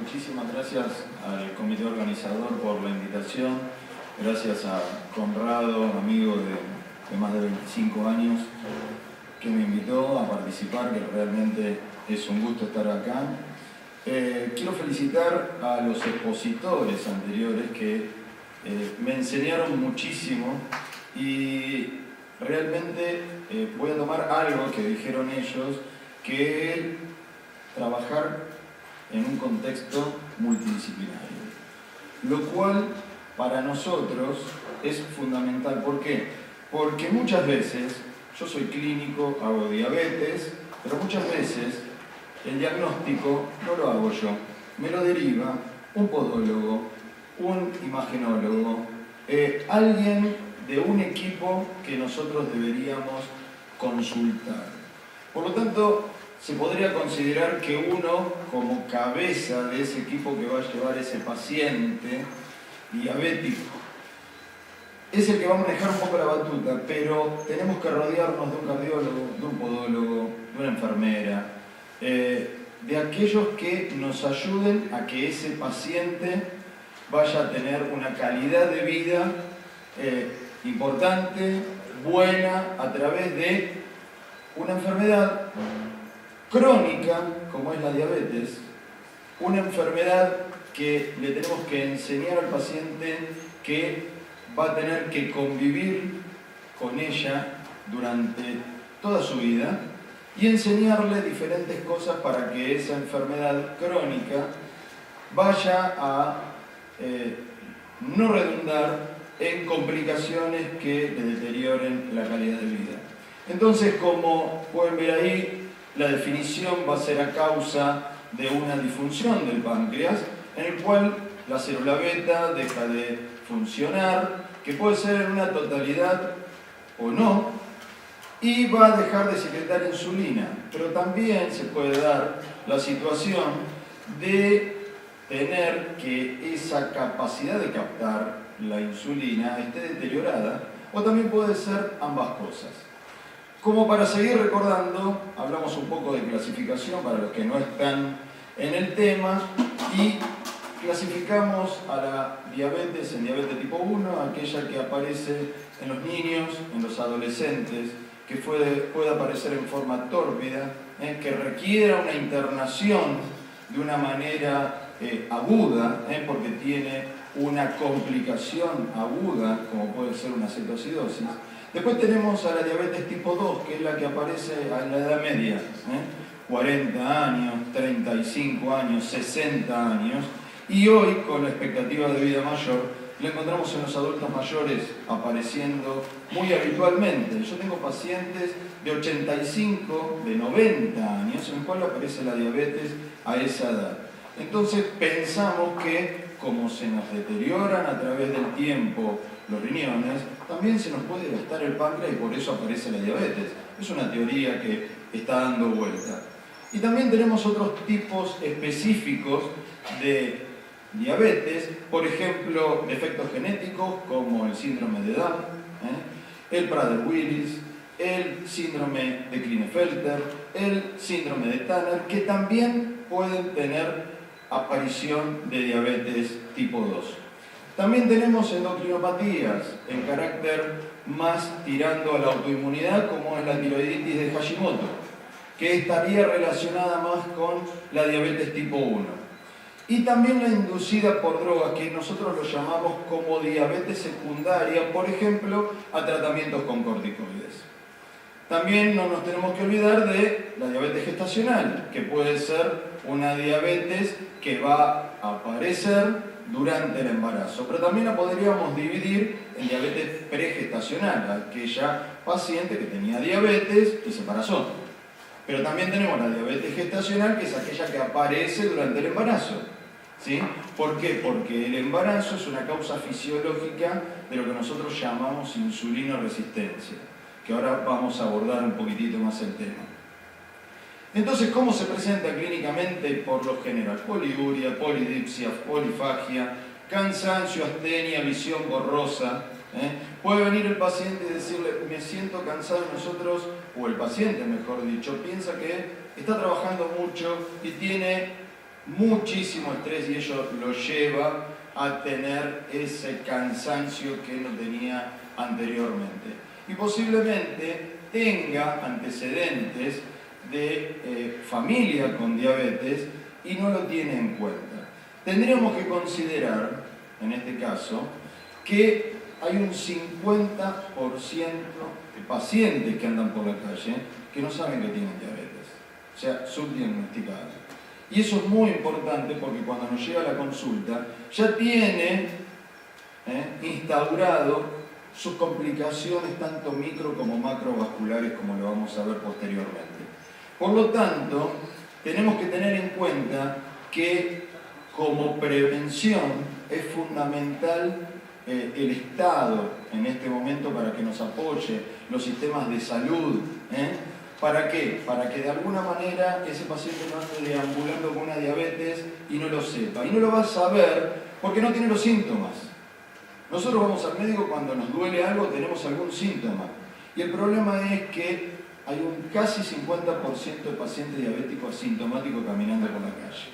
Muchísimas gracias al comité organizador por la invitación. Gracias a Conrado, amigo de más de 25 años, que me invitó a participar, que realmente es un gusto estar acá. Quiero felicitar a los expositores anteriores que me enseñaron muchísimo y realmente voy a tomar algo que dijeron ellos, que es trabajar en un contexto multidisciplinario, lo cual para nosotros es fundamental. ¿Por qué? Porque muchas veces, yo soy clínico, hago diabetes, pero muchas veces el diagnóstico no lo hago yo, me lo deriva un podólogo, un imagenólogo, alguien de un equipo que nosotros deberíamos consultar. Por lo tanto, se podría considerar que uno, como cabeza de ese equipo que va a llevar ese paciente diabético, es el que va a manejar un poco la batuta, pero tenemos que rodearnos de un cardiólogo, de un podólogo, de una enfermera, de aquellos que nos ayuden a que ese paciente vaya a tener una calidad de vida importante, buena, a través de una enfermedad crónica, como es la diabetes, una enfermedad que le tenemos que enseñar al paciente que va a tener que convivir con ella durante toda su vida y enseñarle diferentes cosas para que esa enfermedad crónica vaya a no redundar en complicaciones que le deterioren la calidad de vida. Entonces, como pueden ver ahí, la definición va a ser a causa de una disfunción del páncreas, en el cual la célula beta deja de funcionar, que puede ser en una totalidad o no, y va a dejar de secretar insulina. Pero también se puede dar la situación de tener que esa capacidad de captar la insulina esté deteriorada, o también puede ser ambas cosas. Como para seguir recordando, hablamos un poco de clasificación para los que no están en el tema, y clasificamos a la diabetes en diabetes tipo 1, aquella que aparece en los niños, en los adolescentes, que puede aparecer en forma tórpida, que requiera una internación de una manera aguda, porque tiene una complicación aguda, como puede ser una cetoacidosis. Después tenemos a la diabetes tipo 2, que es la que aparece en la edad media, 40 años, 35 años, 60 años, y hoy, con la expectativa de vida mayor, la encontramos en los adultos mayores apareciendo muy habitualmente. Yo tengo pacientes de 85, de 90 años, en los cuales aparece la diabetes a esa edad. Entonces pensamos que, como se nos deterioran a través del tiempo los riñones, también se nos puede gastar el páncreas y por eso aparece la diabetes. Es una teoría que está dando vuelta. Y también tenemos otros tipos específicos de diabetes, por ejemplo, defectos genéticos como el síndrome de Down, el Prader-Willis, el síndrome de Klinefelter, el síndrome de Tanner, que también pueden tener aparición de diabetes tipo 2. También tenemos endocrinopatías en carácter más tirando a la autoinmunidad, como es la tiroiditis de Hashimoto, que estaría relacionada más con la diabetes tipo 1. Y también la inducida por drogas, que nosotros lo llamamos como diabetes secundaria, por ejemplo, a tratamientos con corticoides. También no nos tenemos que olvidar de la diabetes gestacional, que puede ser una diabetes que va a aparecer durante el embarazo, pero también la podríamos dividir en diabetes pregestacional, aquella paciente que tenía diabetes y se embarazó. Pero también tenemos la diabetes gestacional, que es aquella que aparece durante el embarazo. ¿Sí? ¿Por qué? Porque el embarazo es una causa fisiológica de lo que nosotros llamamos insulinoresistencia, que ahora vamos a abordar un poquitito más el tema. Entonces, ¿cómo se presenta clínicamente por lo general? Poliuria, polidipsia, polifagia, cansancio, astenia, visión borrosa. Puede venir el paciente y decirle, me siento cansado, y nosotros, o el paciente mejor dicho, piensa que está trabajando mucho y tiene muchísimo estrés y ello lo lleva a tener ese cansancio que no tenía anteriormente. Y posiblemente tenga antecedentes de familia con diabetes y no lo tiene en cuenta. Tendríamos que considerar, en este caso, que hay un 50% de pacientes que andan por la calle que no saben que tienen diabetes, o sea, subdiagnosticados. Y eso es muy importante porque cuando nos llega la consulta ya tiene instaurado sus complicaciones tanto micro como macrovasculares, como lo vamos a ver posteriormente. Por lo tanto, tenemos que tener en cuenta que como prevención es fundamental el Estado en este momento para que nos apoye, los sistemas de salud. ¿Para qué? Para que de alguna manera ese paciente no ande deambulando con una diabetes y no lo sepa. Y no lo va a saber porque no tiene los síntomas. Nosotros vamos al médico cuando nos duele algo, tenemos algún síntoma. Y el problema es que hay un casi 50% de pacientes diabéticos asintomáticos caminando por la calle.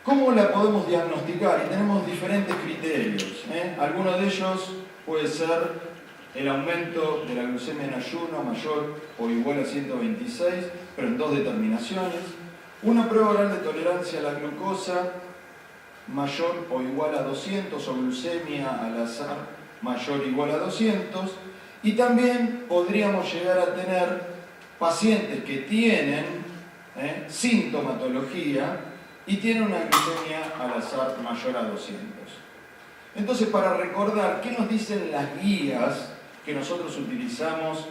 ¿Cómo la podemos diagnosticar? Y tenemos diferentes criterios. Algunos de ellos puede ser el aumento de la glucemia en ayuno mayor o igual a 126, pero en 2 determinaciones. Una prueba oral de tolerancia a la glucosa mayor o igual a 200 o glucemia al azar mayor o igual a 200. Y también podríamos llegar a tener pacientes que tienen sintomatología y tienen una glucemia al azar mayor a 200. Entonces, para recordar, ¿qué nos dicen las guías que nosotros utilizamos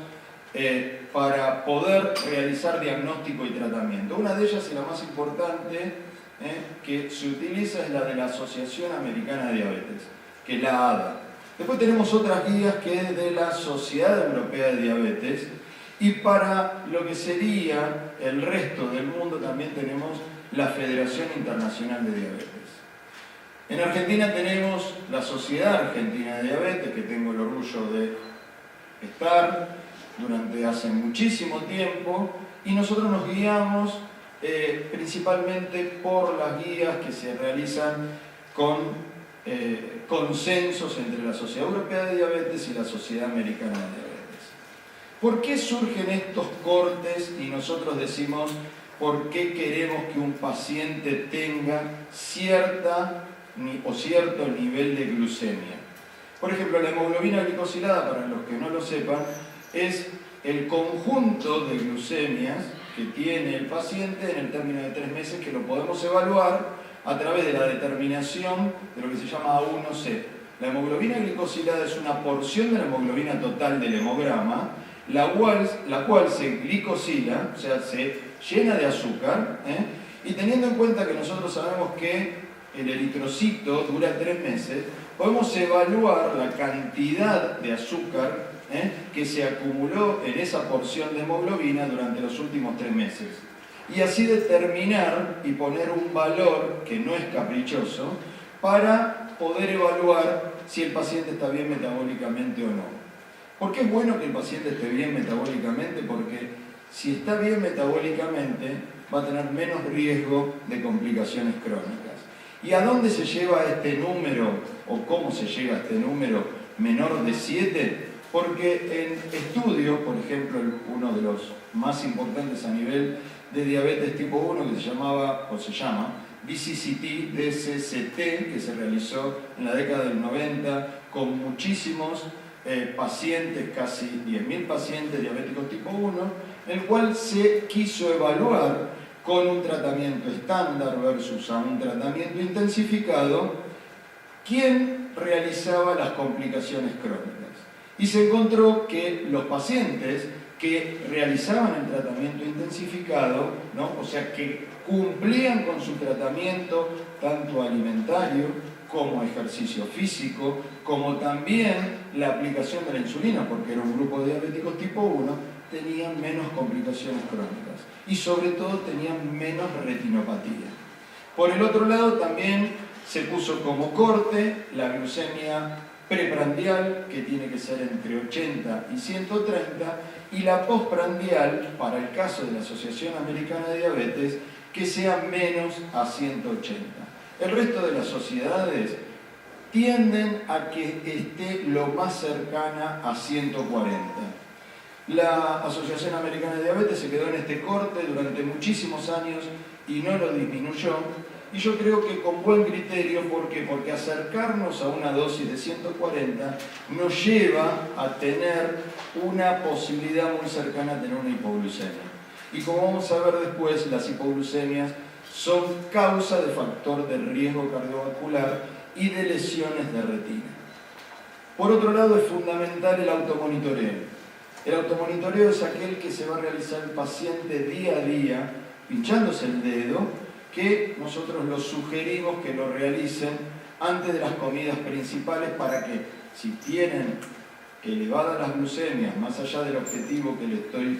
para poder realizar diagnóstico y tratamiento? Una de ellas, y la más importante, que se utiliza es la de la Asociación Americana de Diabetes, que es la ADA. Después tenemos otras guías que es de la Sociedad Europea de Diabetes, y para lo que sería el resto del mundo también tenemos la Federación Internacional de Diabetes. En Argentina tenemos la Sociedad Argentina de Diabetes, que tengo el orgullo de estar durante hace muchísimo tiempo, y nosotros nos guiamos principalmente por las guías que se realizan con consensos entre la Sociedad Europea de Diabetes y la Sociedad Americana de Diabetes. ¿Por qué surgen estos cortes y nosotros decimos por qué queremos que un paciente tenga cierto nivel de glucemia? Por ejemplo, la hemoglobina glicosilada, para los que no lo sepan, es el conjunto de glucemias que tiene el paciente en el término de 3 meses, que lo podemos evaluar a través de la determinación de lo que se llama A1C. La hemoglobina glicosilada es una porción de la hemoglobina total del hemograma, la cual se glicosila, o sea, se llena de azúcar, y teniendo en cuenta que nosotros sabemos que el eritrocito dura 3 meses, podemos evaluar la cantidad de azúcar que se acumuló en esa porción de hemoglobina durante los últimos 3 meses. Y así determinar y poner un valor que no es caprichoso para poder evaluar si el paciente está bien metabólicamente o no. ¿Por qué es bueno que el paciente esté bien metabólicamente? Porque si está bien metabólicamente va a tener menos riesgo de complicaciones crónicas. ¿Y a dónde se lleva este número o cómo se llega a este número menor de 7? Porque en estudios, por ejemplo, uno de los más importantes a nivel de diabetes tipo 1, que se llama BCCT, DCCT, que se realizó en la década del 90 con muchísimos pacientes, casi 10.000 pacientes diabéticos tipo 1, el cual se quiso evaluar con un tratamiento estándar versus a un tratamiento intensificado, quién realizaba las complicaciones crónicas. Y se encontró que los pacientes que realizaban el tratamiento intensificado, o sea, que cumplían con su tratamiento tanto alimentario como ejercicio físico, como también la aplicación de la insulina, porque era un grupo de diabéticos tipo 1, tenían menos complicaciones crónicas y sobre todo tenían menos retinopatía. Por el otro lado también se puso como corte la glucemia preprandial, que tiene que ser entre 80 y 130, y la postprandial, para el caso de la Asociación Americana de Diabetes, que sea menos a 180. El resto de las sociedades tienden a que esté lo más cercana a 140. La Asociación Americana de Diabetes se quedó en este corte durante muchísimos años y no lo disminuyó. Y yo creo que con buen criterio, ¿por qué? Porque acercarnos a una dosis de 140 nos lleva a tener una posibilidad muy cercana a tener una hipoglucemia. Y como vamos a ver después, las hipoglucemias son causa de factor de riesgo cardiovascular y de lesiones de retina. Por otro lado, es fundamental el automonitoreo. El automonitoreo es aquel que se va a realizar el paciente día a día, pinchándose el dedo, que nosotros los sugerimos que lo realicen antes de las comidas principales para que, si tienen elevadas las glucemias, más allá del objetivo que le estoy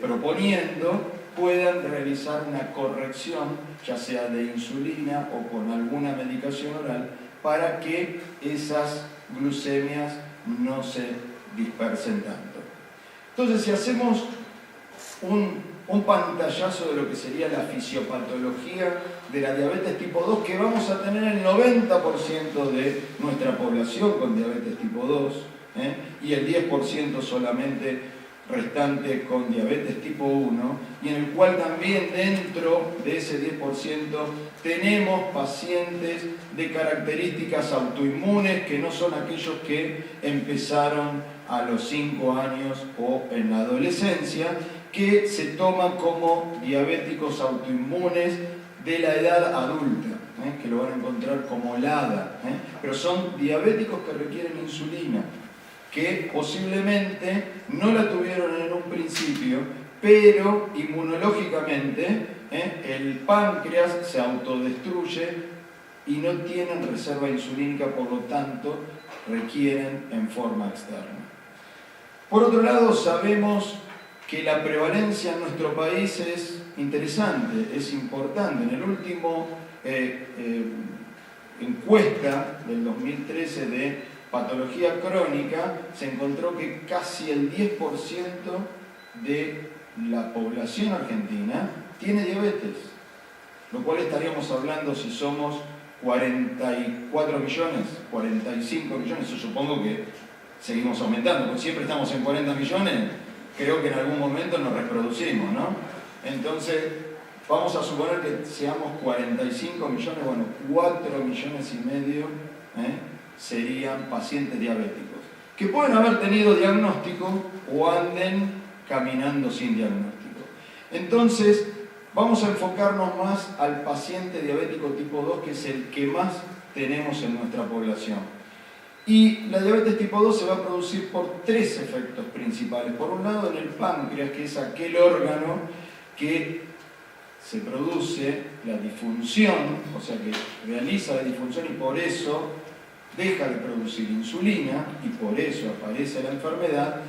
proponiendo, puedan realizar una corrección, ya sea de insulina o con alguna medicación oral, para que esas glucemias no se dispersen tanto. Entonces, si hacemos un pantallazo de lo que sería la fisiopatología de la diabetes tipo 2, que vamos a tener el 90% de nuestra población con diabetes tipo 2, y el 10% solamente restante con diabetes tipo 1, y en el cual también dentro de ese 10% tenemos pacientes de características autoinmunes que no son aquellos que empezaron a los 5 años o en la adolescencia, que se toman como diabéticos autoinmunes de la edad adulta, que lo van a encontrar como LADA, pero son diabéticos que requieren insulina, que posiblemente no la tuvieron en un principio, pero inmunológicamente el páncreas se autodestruye y no tienen reserva insulínica, por lo tanto requieren en forma externa. Por otro lado, sabemos que la prevalencia en nuestro país es interesante, es importante. En el último encuesta del 2013 de patología crónica, se encontró que casi el 10% de la población argentina tiene diabetes, lo cual estaríamos hablando, si somos 44 millones, 45 millones, yo supongo que seguimos aumentando, porque siempre estamos en 40 millones, creo que en algún momento nos reproducimos, ¿no? Entonces, vamos a suponer que seamos 45 millones, bueno, 4 millones y medio serían pacientes diabéticos, que pueden haber tenido diagnóstico o anden caminando sin diagnóstico. Entonces, vamos a enfocarnos más al paciente diabético tipo 2, que es el que más tenemos en nuestra población. Y la diabetes tipo 2 se va a producir por 3 efectos principales. Por un lado, en el páncreas, que es aquel órgano que se produce la disfunción, o sea que realiza la disfunción y por eso deja de producir insulina y por eso aparece la enfermedad,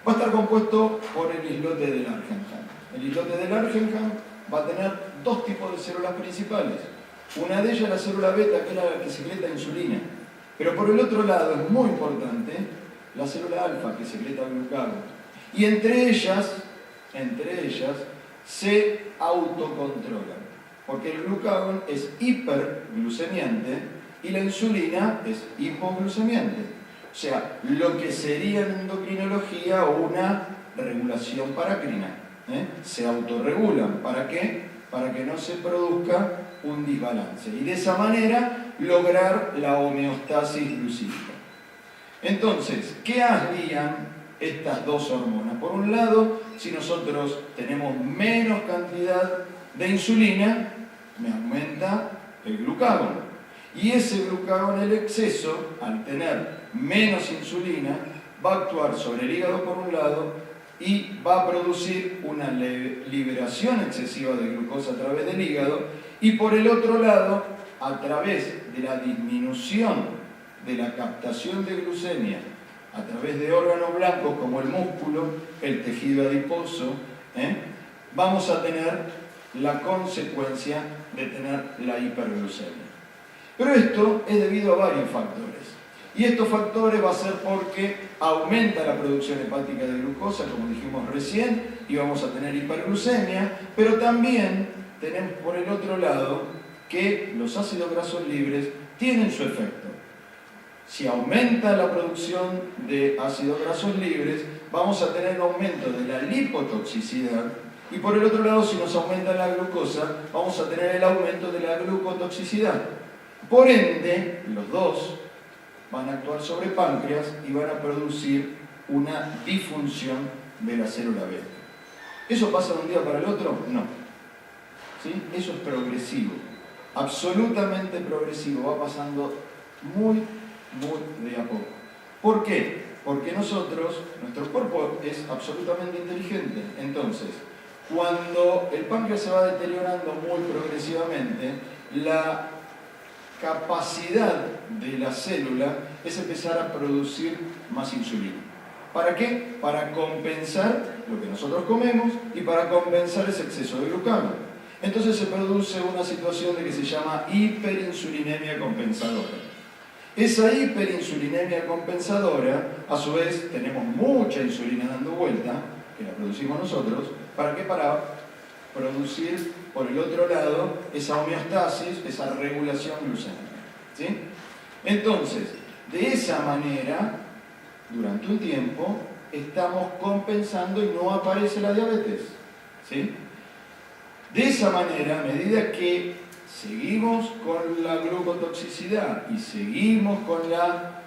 va a estar compuesto por el islote de Langerhans. El islote de Langerhans va a tener 2 tipos de células principales. Una de ellas es la célula beta, que es la que secreta insulina. Pero por el otro lado, es muy importante, la célula alfa, que secreta glucagón. Y entre ellas se autocontrolan. Porque el glucagón es hiperglucemiante y la insulina es hipoglucemiante. O sea, lo que sería en endocrinología una regulación parácrina. Se autorregulan. ¿Para qué? Para que no se produzca un desbalance. Y de esa manera lograr la homeostasis glucídica. Entonces, ¿qué harían estas dos hormonas? Por un lado, si nosotros tenemos menos cantidad de insulina, me aumenta el glucagón. Y ese glucagón, el exceso, al tener menos insulina, va a actuar sobre el hígado por un lado y va a producir una liberación excesiva de glucosa a través del hígado, y por el otro lado, a través de la disminución de la captación de glucemia a través de órganos blancos como el músculo, el tejido adiposo, vamos a tener la consecuencia de tener la hiperglucemia. Pero esto es debido a varios factores. Y estos factores va a ser porque aumenta la producción hepática de glucosa, como dijimos recién, y vamos a tener hiperglucemia, pero también tenemos por el otro lado que los ácidos grasos libres tienen su efecto. Si aumenta la producción de ácidos grasos libres, vamos a tener un aumento de la lipotoxicidad, y por el otro lado, si nos aumenta la glucosa, vamos a tener el aumento de la glucotoxicidad. Por ende, los dos van a actuar sobre páncreas y van a producir una disfunción de la célula beta. ¿Eso pasa de un día para el otro? No. ¿Sí? Eso es progresivo, absolutamente progresivo, va pasando muy de a poco. ¿Por qué? Porque nuestro cuerpo es absolutamente inteligente. Entonces, cuando el páncreas se va deteriorando muy progresivamente, la capacidad de la célula es empezar a producir más insulina. ¿Para qué? Para compensar lo que nosotros comemos y para compensar ese exceso de glucagón. Entonces se produce una situación de que se llama hiperinsulinemia compensadora. Esa hiperinsulinemia compensadora, a su vez, tenemos mucha insulina dando vuelta, que la producimos nosotros. ¿Para qué? Para producir, por el otro lado, esa homeostasis, esa regulación glucémica. ¿Sí? Entonces, de esa manera, durante un tiempo, estamos compensando y no aparece la diabetes. ¿Sí? De esa manera, a medida que seguimos con la glucotoxicidad y seguimos con la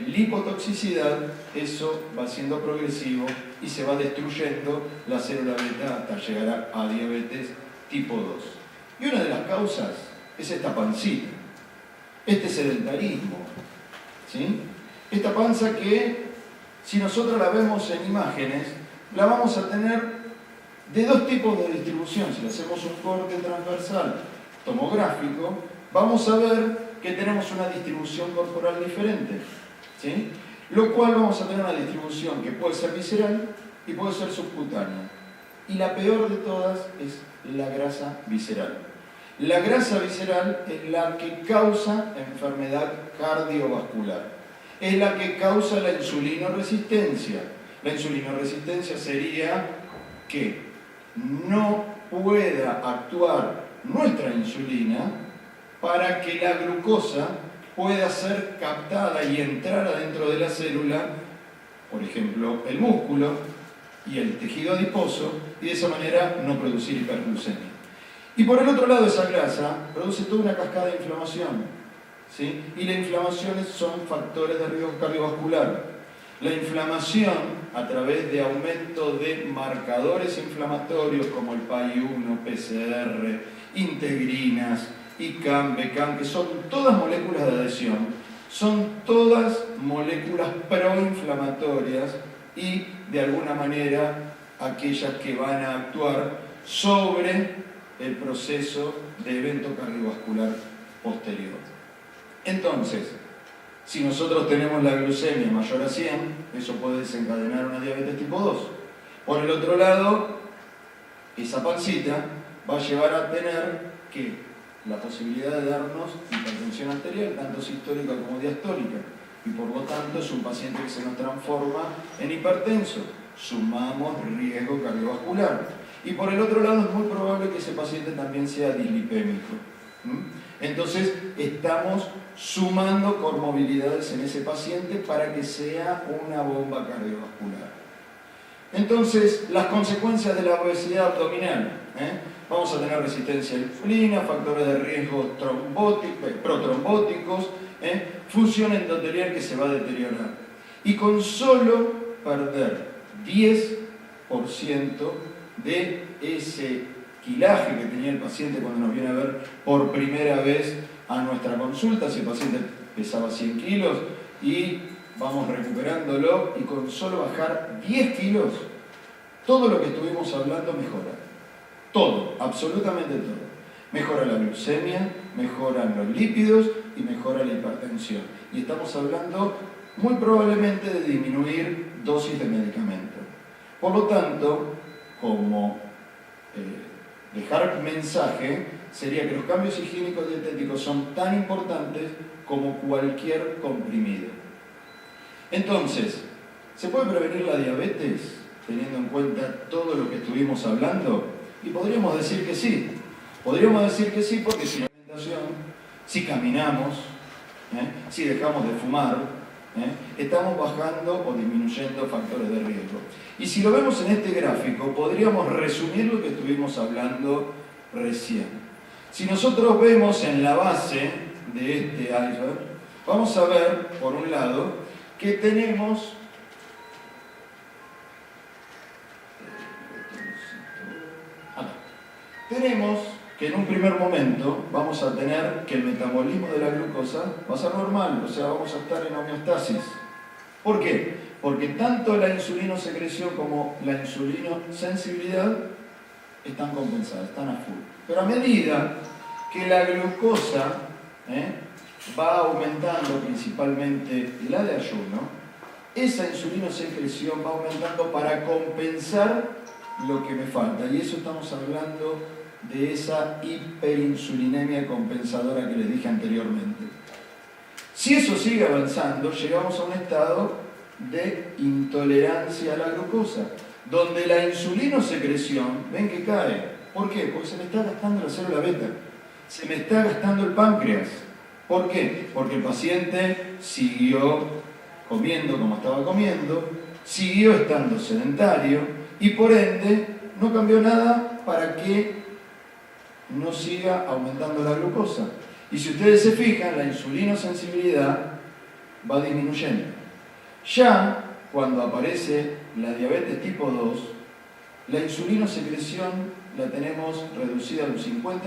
lipotoxicidad, eso va siendo progresivo y se va destruyendo la célula beta hasta llegar a diabetes tipo 2. Y una de las causas es esta pancita, este sedentarismo, ¿sí? Esta panza que, si nosotros la vemos en imágenes, la vamos a tener de dos tipos de distribución. Si le hacemos un corte transversal tomográfico, vamos a ver que tenemos una distribución corporal diferente, ¿sí? Lo cual vamos a tener una distribución que puede ser visceral y puede ser subcutánea. Y la peor de todas es la grasa visceral. La grasa visceral es la que causa enfermedad cardiovascular. Es la que causa la insulinoresistencia. La insulinoresistencia sería que no pueda actuar nuestra insulina para que la glucosa pueda ser captada y entrar adentro de la célula, por ejemplo, el músculo y el tejido adiposo, y de esa manera no producir hiperglucemia. Y por el otro lado, esa grasa produce toda una cascada de inflamación, ¿sí? Y las inflamaciones son factores de riesgo cardiovascular. La inflamación, a través de aumento de marcadores inflamatorios como el PAI-1, PCR, integrinas, ICAM, BECAM, que son todas moléculas de adhesión, son todas moléculas proinflamatorias y, de alguna manera, aquellas que van a actuar sobre el proceso de evento cardiovascular posterior. Entonces, si nosotros tenemos la glucemia mayor a 100, eso puede desencadenar una diabetes tipo 2. Por el otro lado, esa pancita va a llevar a tener que la posibilidad de darnos hipertensión arterial, tanto sistólica como diastólica, y por lo tanto es un paciente que se nos transforma en hipertenso. Sumamos riesgo cardiovascular. Y por el otro lado es muy probable que ese paciente también sea dislipémico. Entonces estamos sumando comorbilidades en ese paciente para que sea una bomba cardiovascular. Entonces, las consecuencias de la obesidad abdominal. Vamos a tener resistencia a la insulina, factores de riesgo protrombóticos, función endotelial que se va a deteriorar. Y con solo perder 10% de ese quilaje que tenía el paciente cuando nos viene a ver por primera vez a nuestra consulta, si el paciente pesaba 100 kilos y vamos recuperándolo, y con solo bajar 10 kilos, todo lo que estuvimos hablando mejora. Todo, absolutamente todo. Mejora la glucemia, mejoran los lípidos y mejora la hipertensión. Y estamos hablando muy probablemente de disminuir dosis de medicamento. Por lo tanto, como dejar mensaje, sería que los cambios higiénicos dietéticos son tan importantes como cualquier comprimido. Entonces, ¿se puede prevenir la diabetes teniendo en cuenta todo lo que estuvimos hablando? Y podríamos decir que sí. Podríamos decir que sí, porque sin alimentación, si caminamos, si dejamos de fumar, estamos bajando o disminuyendo factores de riesgo. Y si lo vemos en este gráfico, podríamos resumir lo que estuvimos hablando recién. Si nosotros vemos en la base de este iceberg, vamos a ver, por un lado, que tenemos que en un primer momento vamos a tener que el metabolismo de la glucosa va a ser normal, o sea, vamos a estar en homeostasis. ¿Por qué? Porque tanto la insulinosecreción como la insulinosensibilidad están compensadas, están a full. Pero a medida que la glucosa va aumentando, principalmente la de ayuno, esa insulinosecreción va aumentando para compensar lo que me falta. Y eso estamos hablando de esa hiperinsulinemia compensadora que les dije anteriormente. Si eso sigue avanzando, llegamos a un estado de intolerancia a la glucosa, donde la insulinosecreción, ven que cae. ¿Por qué? Porque se me está gastando la célula beta, se me está gastando el páncreas. ¿Por qué? Porque el paciente siguió comiendo como estaba comiendo, siguió estando sedentario y por ende no cambió nada para que no siga aumentando la glucosa. Y si ustedes se fijan, la insulinosensibilidad va disminuyendo. Ya cuando aparece la diabetes tipo 2, la insulinosecreción la tenemos reducida al 50%,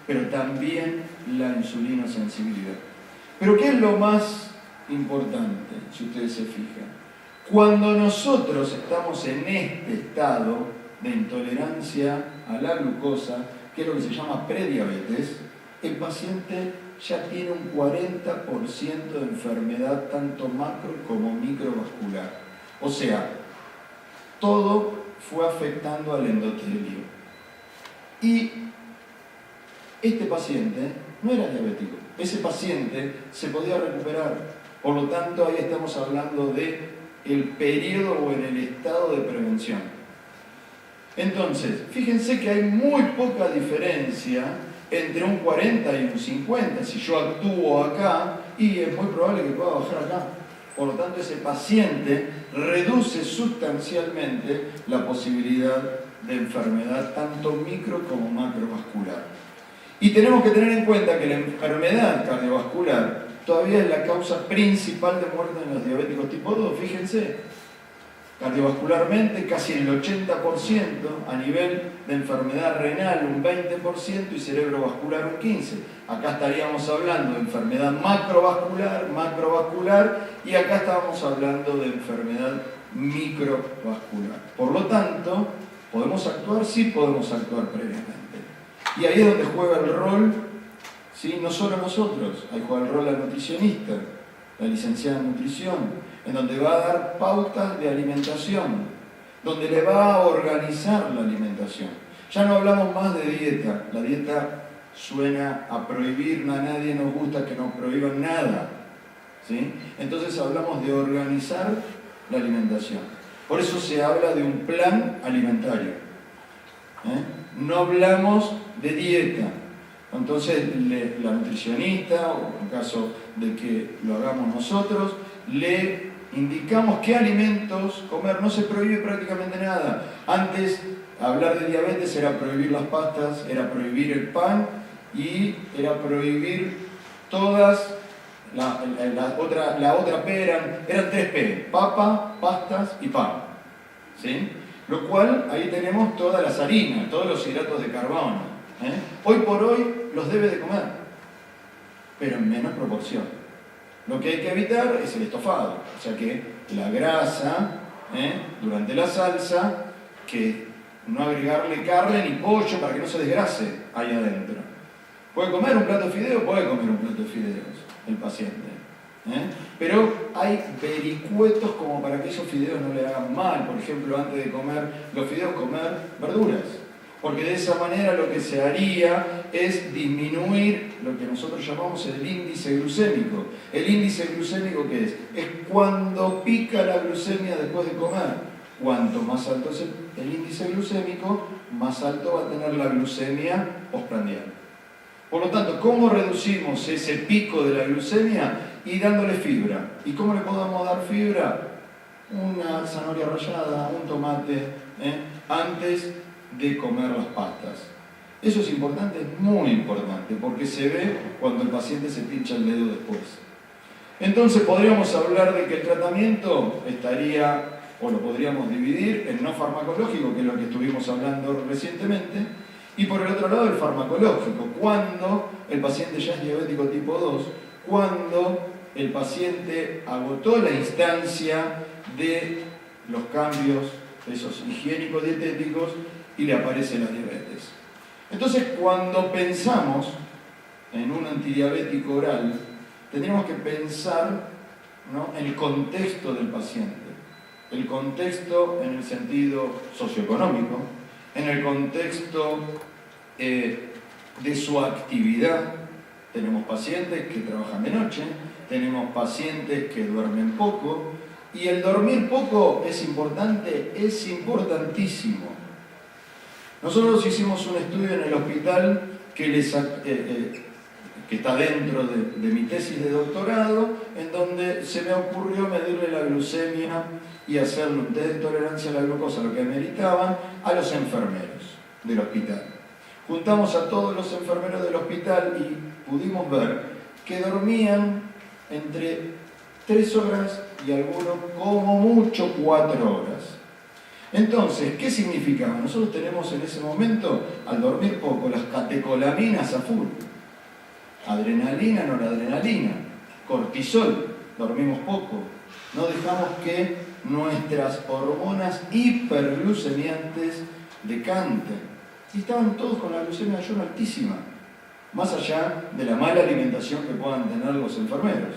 pero también la insulinosensibilidad. Pero ¿qué es lo más importante, si ustedes se fijan? Cuando nosotros estamos en este estado de intolerancia a la glucosa, que es lo que se llama prediabetes, el paciente ya tiene un 40% de enfermedad tanto macro como microvascular. O sea, todo fue afectando al endotelio. Y este paciente no era diabético, ese paciente se podía recuperar. Por lo tanto, ahí estamos hablando de el periodo o en el estado de prevención. Entonces, fíjense que hay muy poca diferencia entre un 40 y un 50. Si yo actúo acá, y es muy probable que pueda bajar acá. Por lo tanto, ese paciente reduce sustancialmente la posibilidad de enfermedad tanto micro como macrovascular. Y tenemos que tener en cuenta que la enfermedad cardiovascular todavía es la causa principal de muerte en los diabéticos tipo 2, fíjense. Cardiovascularmente casi el 80%, a nivel de enfermedad renal un 20% y cerebrovascular un 15%. Acá estaríamos hablando de enfermedad macrovascular y acá estábamos hablando de enfermedad microvascular. Por lo tanto, ¿podemos actuar? Sí, podemos actuar previamente. Y ahí es donde juega el rol, ¿sí? No solo nosotros, ahí juega el rol la nutricionista, la licenciada en nutrición, en donde va a dar pautas de alimentación, donde le va a organizar la alimentación. Ya no hablamos más de dieta, la dieta suena a prohibir, a nadie nos gusta que nos prohíban nada, ¿sí? Entonces hablamos de organizar la alimentación. Por eso se habla de un plan alimentario. No hablamos de dieta. Entonces la nutricionista, o en caso de que lo hagamos nosotros, le indicamos qué alimentos comer. No se prohíbe prácticamente nada. Antes, hablar de diabetes era prohibir las pastas, era prohibir el pan y era prohibir todas la otra P, eran 3 P: papa, pastas y pan, ¿sí? Lo cual, ahí tenemos todas las harinas, todos los hidratos de carbono. Hoy por hoy los debe de comer, pero en menos proporción. Lo que hay que evitar es el estofado, o sea que la grasa, durante la salsa, que no agregarle carne ni pollo para que no se desgrase ahí adentro. ¿Puede comer un plato de fideo? Puede comer un plato de fideos el paciente. Pero hay vericuetos como para que esos fideos no le hagan mal. Por ejemplo, antes de comer los fideos, comer verduras. Porque de esa manera lo que se haría es disminuir lo que nosotros llamamos el índice glucémico. ¿El índice glucémico qué es? Es cuando pica la glucemia después de comer. Cuanto más alto es el índice glucémico, más alto va a tener la glucemia postprandial. Por lo tanto, ¿cómo reducimos ese pico de la glucemia? Y dándole fibra. ¿Y cómo le podemos dar fibra? Una zanahoria rallada, un tomate, antes de comer las pastas. Eso es importante, es muy importante, porque se ve cuando el paciente se pincha el dedo después. Entonces podríamos hablar de que el tratamiento estaría, o lo podríamos dividir en no farmacológico, que es lo que estuvimos hablando recientemente, y por el otro lado el farmacológico, cuando el paciente ya es diabético tipo 2, cuando el paciente agotó la instancia de los cambios esos higiénicos dietéticos y le aparece la diabetes. Entonces, cuando pensamos en un antidiabético oral, tendríamos que pensar, ¿no?, en el contexto del paciente. El contexto en el sentido socioeconómico, en el contexto de su actividad. Tenemos pacientes que trabajan de noche, tenemos pacientes que duermen poco, y el dormir poco es importante, es importantísimo. Nosotros hicimos un estudio en el hospital que está dentro de mi tesis de doctorado, en donde se me ocurrió medirle la glucemia y hacerle un test de tolerancia a la glucosa, lo que ameritaban, a los enfermeros del hospital. Juntamos a todos los enfermeros del hospital y pudimos ver que dormían entre 3 horas y algunos, como mucho, 4 horas. Entonces, ¿qué significaba? Nosotros tenemos en ese momento, al dormir poco, las catecolaminas a full. Adrenalina, noradrenalina, cortisol, dormimos poco. No dejamos que nuestras hormonas hiperglucemiantes decanten. Y estaban todos con la glucemia de ayuno altísima, más allá de la mala alimentación que puedan tener los enfermeros.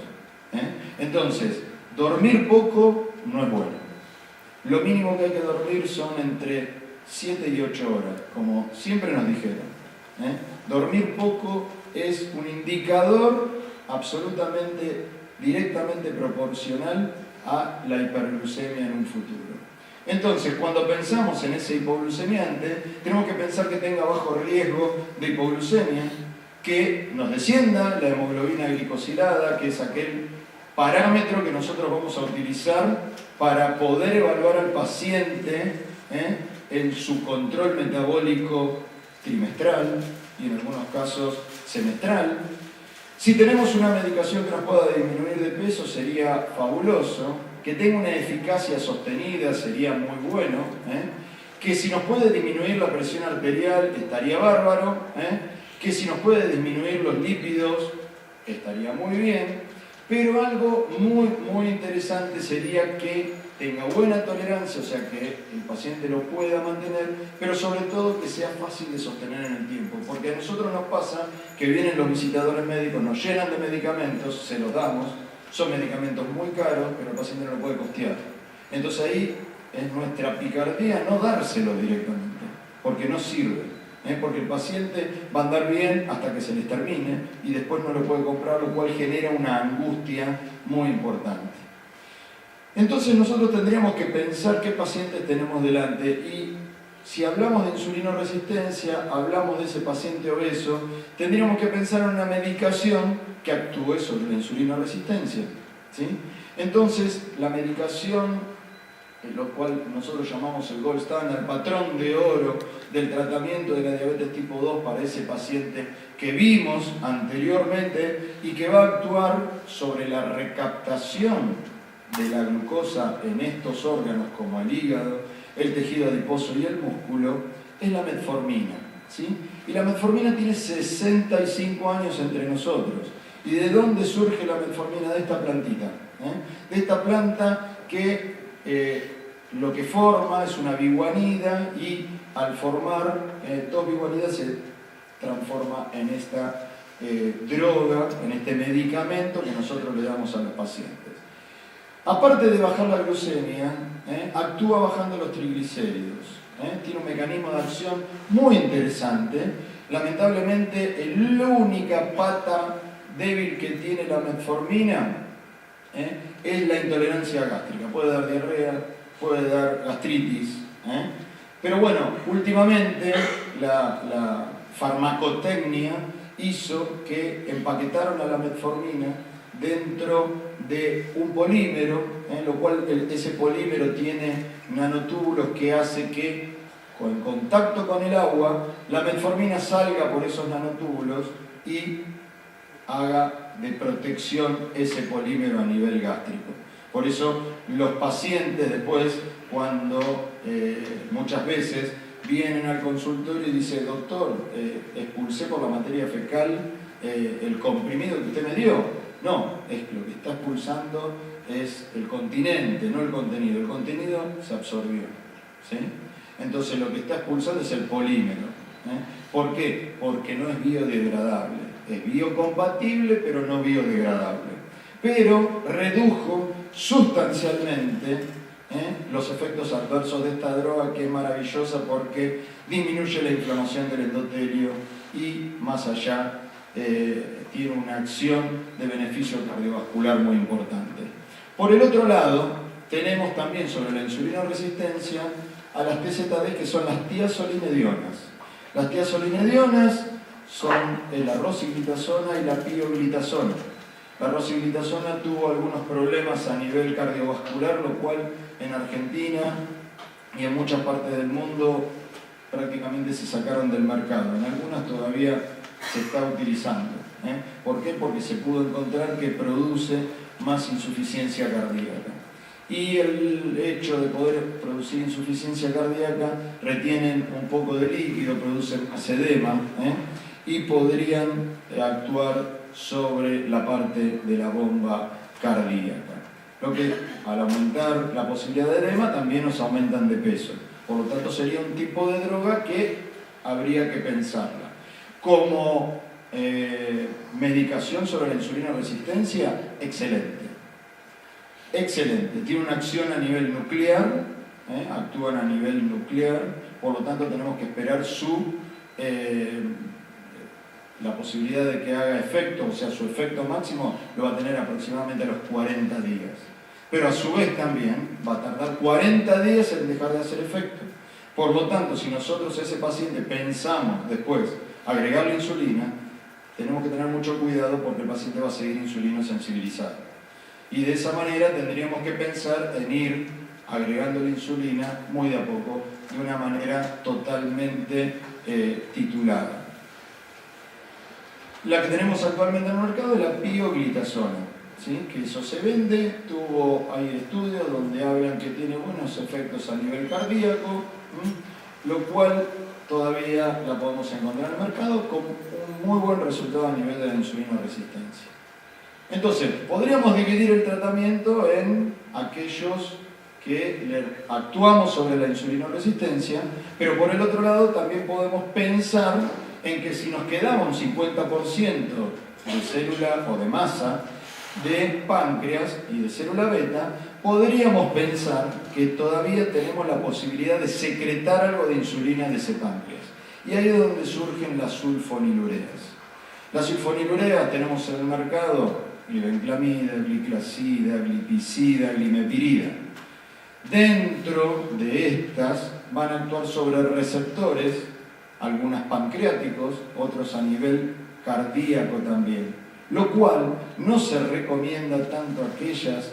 Entonces, dormir poco no es bueno. Lo mínimo que hay que dormir son entre 7 y 8 horas, como siempre nos dijeron. Dormir poco es un indicador absolutamente, directamente proporcional a la hiperglucemia en un futuro. Entonces, cuando pensamos en ese hipoglucemiante, tenemos que pensar que tenga bajo riesgo de hipoglucemia, que nos descienda la hemoglobina glicosilada, que es aquel parámetro que nosotros vamos a utilizar para poder evaluar al paciente en su control metabólico trimestral y en algunos casos semestral. Si tenemos una medicación que nos pueda disminuir de peso sería fabuloso, que tenga una eficacia sostenida sería muy bueno, que si nos puede disminuir la presión arterial estaría bárbaro, que si nos puede disminuir los lípidos estaría muy bien, pero algo muy interesante sería que tenga buena tolerancia, o sea que el paciente lo pueda mantener, pero sobre todo que sea fácil de sostener en el tiempo, porque a nosotros nos pasa que vienen los visitadores médicos, nos llenan de medicamentos, se los damos, son medicamentos muy caros, pero el paciente no lo puede costear. Entonces ahí es nuestra picardía no dárselo directamente, porque no sirve, porque el paciente va a andar bien hasta que se les termine y después no lo puede comprar, lo cual genera una angustia muy importante. Entonces nosotros tendríamos que pensar qué pacientes tenemos delante y si hablamos de insulinoresistencia, hablamos de ese paciente obeso, tendríamos que pensar en una medicación que actúe sobre la insulinoresistencia, ¿sí? Entonces la medicación, lo cual nosotros llamamos el gold standard, el patrón de oro del tratamiento de la diabetes tipo 2 para ese paciente que vimos anteriormente y que va a actuar sobre la recaptación de la glucosa en estos órganos como el hígado, el tejido adiposo y el músculo, es la metformina, ¿sí? Y la metformina tiene 65 años entre nosotros. ¿Y de dónde surge la metformina? De esta plantita, de esta planta que lo que forma es una biguanida y al formar 2 biguanidas se transforma en esta droga, en este medicamento que nosotros le damos a los pacientes. Aparte de bajar la glucemia, actúa bajando los triglicéridos. Tiene un mecanismo de acción muy interesante. Lamentablemente, la única pata débil que tiene la metformina es la intolerancia gástrica. Puede dar diarrea, puede dar gastritis. Pero bueno, últimamente la farmacotecnia hizo que empaquetaron a la metformina dentro de un polímero, lo cual ese polímero tiene nanotúbulos que hace que, en contacto con el agua, la metformina salga por esos nanotúbulos y haga de protección ese polímero a nivel gástrico. Por eso los pacientes después, cuando muchas veces vienen al consultorio y dicen: doctor, expulsé por la materia fecal el comprimido que usted me dio. No, es lo que está expulsando es el continente, no el contenido. El contenido se absorbió, ¿sí? Entonces lo que está expulsando es el polímero. ¿Por qué? Porque no es biodegradable. Es biocompatible, pero no biodegradable. Pero redujo sustancialmente los efectos adversos de esta droga, que es maravillosa porque disminuye la inflamación del endotelio y, más allá, tiene una acción de beneficio cardiovascular muy importante. Por el otro lado, tenemos también sobre la insulinoresistencia a las TZD, que son las tiazolinedionas. Las tiazolinedionas son la rosiglitazona y la pioglitazona. La rosiglitazona tuvo algunos problemas a nivel cardiovascular, lo cual en Argentina y en muchas partes del mundo prácticamente se sacaron del mercado. En algunas todavía se está utilizando. ¿Por qué? Porque se pudo encontrar que produce más insuficiencia cardíaca. Y el hecho de poder producir insuficiencia cardíaca, retienen un poco de líquido, producen más edema, y podrían actuar sobre la parte de la bomba cardíaca. Lo que, al aumentar la posibilidad de edema, también nos aumentan de peso. Por lo tanto, sería un tipo de droga que habría que pensarla. Como medicación sobre la insulinoresistencia, excelente. Excelente. Tiene una acción a nivel nuclear, actúan a nivel nuclear, por lo tanto tenemos que esperar la posibilidad de que haga efecto, o sea, su efecto máximo lo va a tener aproximadamente a los 40 días. Pero a su vez también va a tardar 40 días en dejar de hacer efecto. Por lo tanto, si nosotros a ese paciente pensamos después agregarle insulina, tenemos que tener mucho cuidado porque el paciente va a seguir insulino sensibilizado. Y de esa manera tendríamos que pensar en ir agregando la insulina muy de a poco, de una manera totalmente titulada. La que tenemos actualmente en el mercado es la pioglitazona, ¿sí? Que eso se vende, hay estudios donde hablan que tiene buenos efectos a nivel cardíaco, lo cual todavía la podemos encontrar en el mercado con un muy buen resultado a nivel de la insulinoresistencia. Entonces, podríamos dividir el tratamiento en aquellos que actuamos sobre la insulinoresistencia, pero por el otro lado también podemos pensar en que si nos quedaba un 50% de célula o de masa de páncreas y de célula beta, podríamos pensar que todavía tenemos la posibilidad de secretar algo de insulina de ese páncreas. Y ahí es donde surgen las sulfonilureas. Las sulfonilureas tenemos en el mercado glibenclamida, gliclazida, glipizida, glimepirida. Dentro de estas van a actuar sobre receptores, algunas pancreáticos, otros a nivel cardíaco también, lo cual no se recomienda tanto a aquellas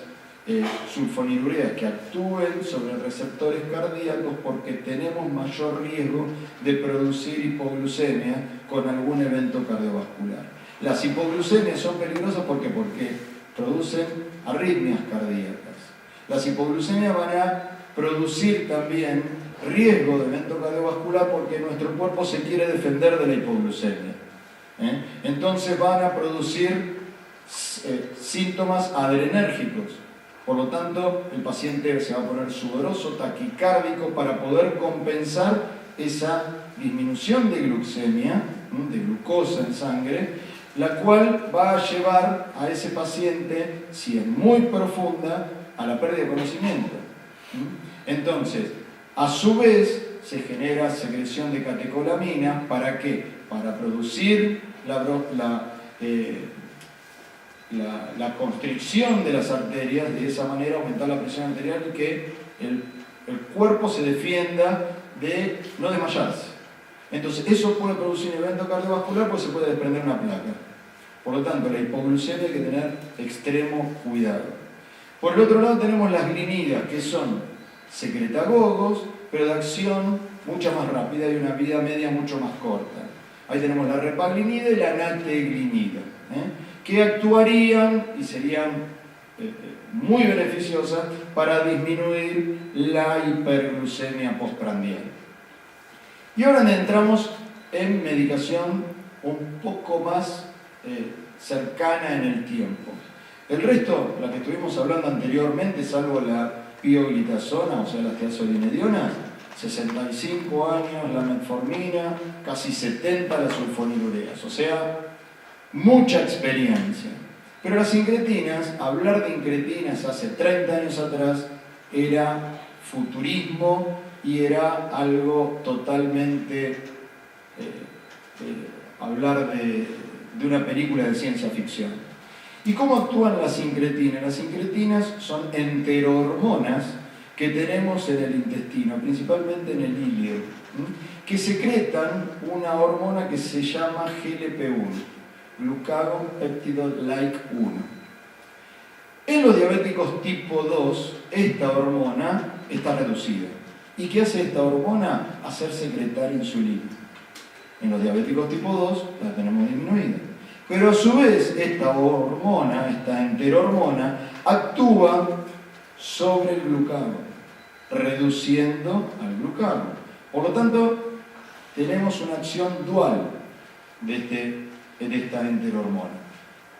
sulfonilureas que actúen sobre receptores cardíacos porque tenemos mayor riesgo de producir hipoglucemia con algún evento cardiovascular. Las hipoglucemias son peligrosas porque producen arritmias cardíacas. Las hipoglucemias van a producir también riesgo de evento cardiovascular porque nuestro cuerpo se quiere defender de la hipoglucemia. Entonces van a producir síntomas adrenérgicos. Por lo tanto, el paciente se va a poner sudoroso, taquicárdico, para poder compensar esa disminución de glucemia, de glucosa en sangre, la cual va a llevar a ese paciente, si es muy profunda, a la pérdida de conocimiento. Entonces, a su vez, se genera secreción de catecolamina. ¿Para qué? Para producir la constricción de las arterias, de esa manera aumentar la presión arterial y que el cuerpo se defienda de no desmayarse. Entonces, eso puede producir un evento cardiovascular, pues se puede desprender una placa. Por lo tanto, la hipoglucemia hay que tener extremo cuidado. Por el otro lado tenemos las glinidas, que son secretagogos, pero de acción mucho más rápida y una vida media mucho más corta. Ahí tenemos la repaglinida y la nateglinida, que actuarían y serían muy beneficiosas para disminuir la hiperglucemia postprandial. Y ahora entramos en medicación un poco más cercana en el tiempo. El resto, la que estuvimos hablando anteriormente, salvo la pioglitazona, o sea, las tiazolinediona, 65 años la metformina, casi 70 las sulfonilureas, o sea, mucha experiencia. Pero las incretinas, hablar de incretinas hace 30 años atrás era futurismo y era algo totalmente hablar de una película de ciencia ficción. ¿Y cómo actúan las incretinas? Las incretinas son enterohormonas que tenemos en el intestino, principalmente en el ilio, que secretan una hormona que se llama GLP-1, Glucagon Peptidase-like 1. En los diabéticos tipo 2, esta hormona está reducida. ¿Y qué hace esta hormona? Hacer secretar insulina. En los diabéticos tipo 2 la tenemos disminuida. Pero a su vez, esta hormona, esta enterohormona, actúa sobre el glucagón, reduciendo al glucagón. Por lo tanto, tenemos una acción dual de esta enterohormona.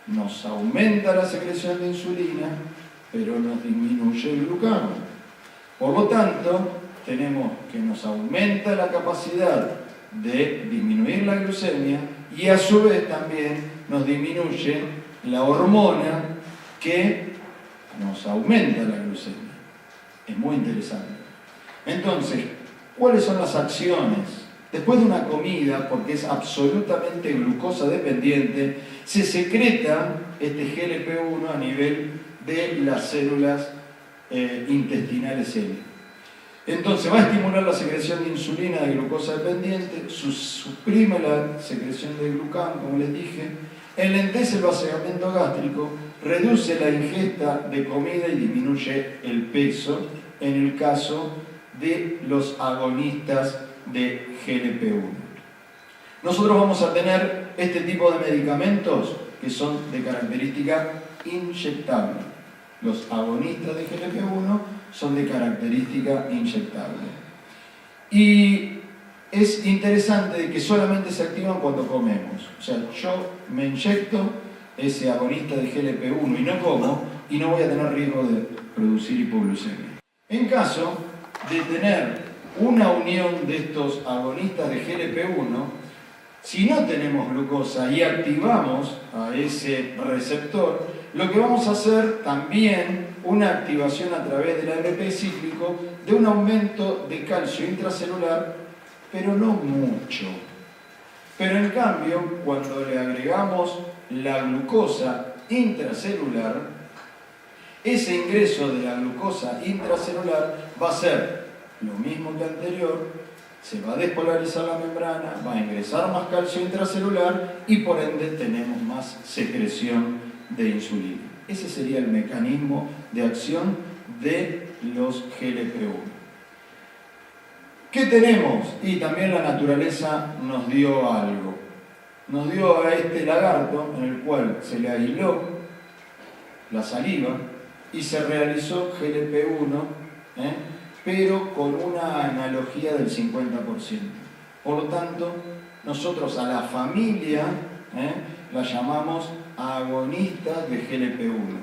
Nos aumenta la secreción de insulina, pero nos disminuye el glucagón. Por lo tanto, tenemos que nos aumenta la capacidad de disminuir la glucemia y a su vez también nos disminuye la hormona que nos aumenta la glucemia. Es muy interesante. Entonces, ¿cuáles son las acciones? Después de una comida, porque es absolutamente glucosa dependiente, se secreta este GLP-1 a nivel de las células intestinales L. Entonces va a estimular la secreción de insulina de glucosa dependiente, suprime la secreción de glucagón, como les dije, enlentece el vaciamiento gástrico, reduce la ingesta de comida y disminuye el peso en el caso de los agonistas de GLP-1. Nosotros vamos a tener este tipo de medicamentos que son de característica inyectable. Los agonistas de GLP-1 son de característica inyectable. Y es interesante que solamente se activan cuando comemos. O sea, yo me inyecto ese agonista de GLP-1 y no como, y no voy a tener riesgo de producir hipoglucemia. En caso de tener una unión de estos agonistas de GLP-1, si no tenemos glucosa y activamos a ese receptor, lo que vamos a hacer también una activación a través del AMP cíclico de un aumento de calcio intracelular, pero no mucho. Pero en cambio, cuando le agregamos la glucosa intracelular, ese ingreso de la glucosa intracelular va a ser lo mismo que anterior, se va a despolarizar la membrana, va a ingresar más calcio intracelular y por ende tenemos más secreción de insulina. Ese sería el mecanismo de acción de los GLP-1. ¿Qué tenemos? Y también la naturaleza nos dio algo. Nos dio a este lagarto en el cual se le aisló la saliva y se realizó GLP-1, pero con una analogía del 50%. Por lo tanto, nosotros a la familia la llamamos agonistas de GLP-1.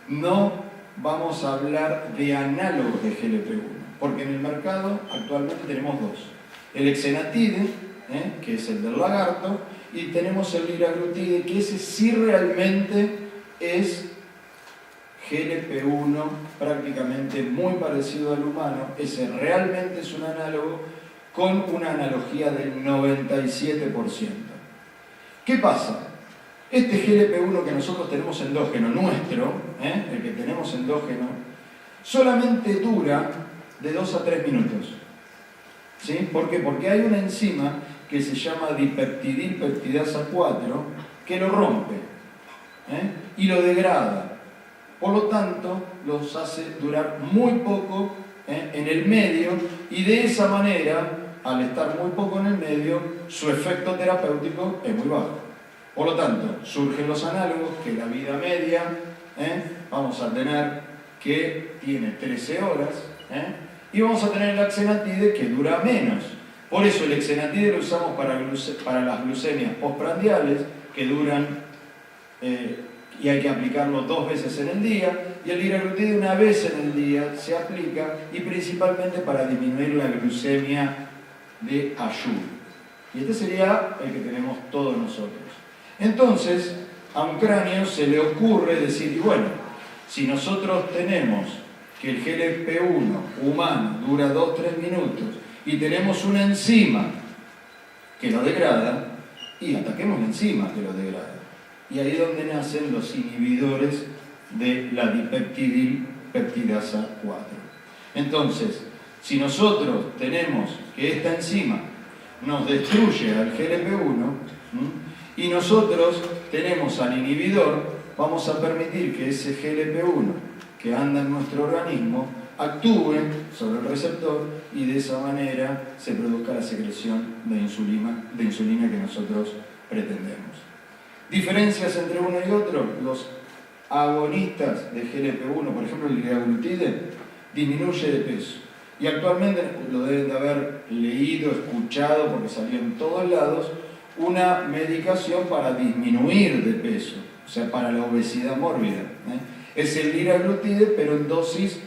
No vamos a hablar de análogos de GLP-1, porque en el mercado actualmente tenemos dos. El exenatide, que es el del lagarto, y tenemos el liraglutide, que ese sí realmente es GLP-1 prácticamente muy parecido al humano. Ese realmente es un análogo con una analogía del 97%. ¿Qué pasa? Este GLP-1 que nosotros tenemos endógeno nuestro, el que tenemos endógeno, solamente dura de 2 a 3 minutos. ¿Sí? ¿Por qué? Porque hay una enzima que se llama dipeptidilpeptidasa 4 que lo rompe y lo degrada. Por lo tanto, los hace durar muy poco en el medio y de esa manera, al estar muy poco en el medio, su efecto terapéutico es muy bajo. Por lo tanto, surgen los análogos que la vida media vamos a tener que tiene 13 horas y vamos a tener el laxenatide que dura menos. Por eso el exenatide lo usamos para las glucemias postprandiales que duran y hay que aplicarlo 2 veces en el día, y el liraglutide una vez en el día se aplica y principalmente para disminuir la glucemia de ayuno. Y este sería el que tenemos todos nosotros. Entonces, a un cráneo se le ocurre decir, y bueno, si nosotros tenemos que el GLP-1 humano dura 2-3 minutos y tenemos una enzima que lo degrada, y ataquemos la enzima que lo degrada. Y ahí es donde nacen los inhibidores de la dipeptidilpeptidasa 4. Entonces, si nosotros tenemos que esta enzima nos destruye al GLP-1 y nosotros tenemos al inhibidor, vamos a permitir que ese GLP-1 que anda en nuestro organismo actúe sobre el receptor y de esa manera se produzca la secreción de insulina que nosotros pretendemos. Diferencias entre uno y otro: los agonistas de GLP-1, por ejemplo el liraglutide, disminuye de peso. Y actualmente lo deben de haber leído, escuchado, porque salió en todos lados, una medicación para disminuir de peso, o sea, para la obesidad mórbida. Es el liraglutide, pero en dosis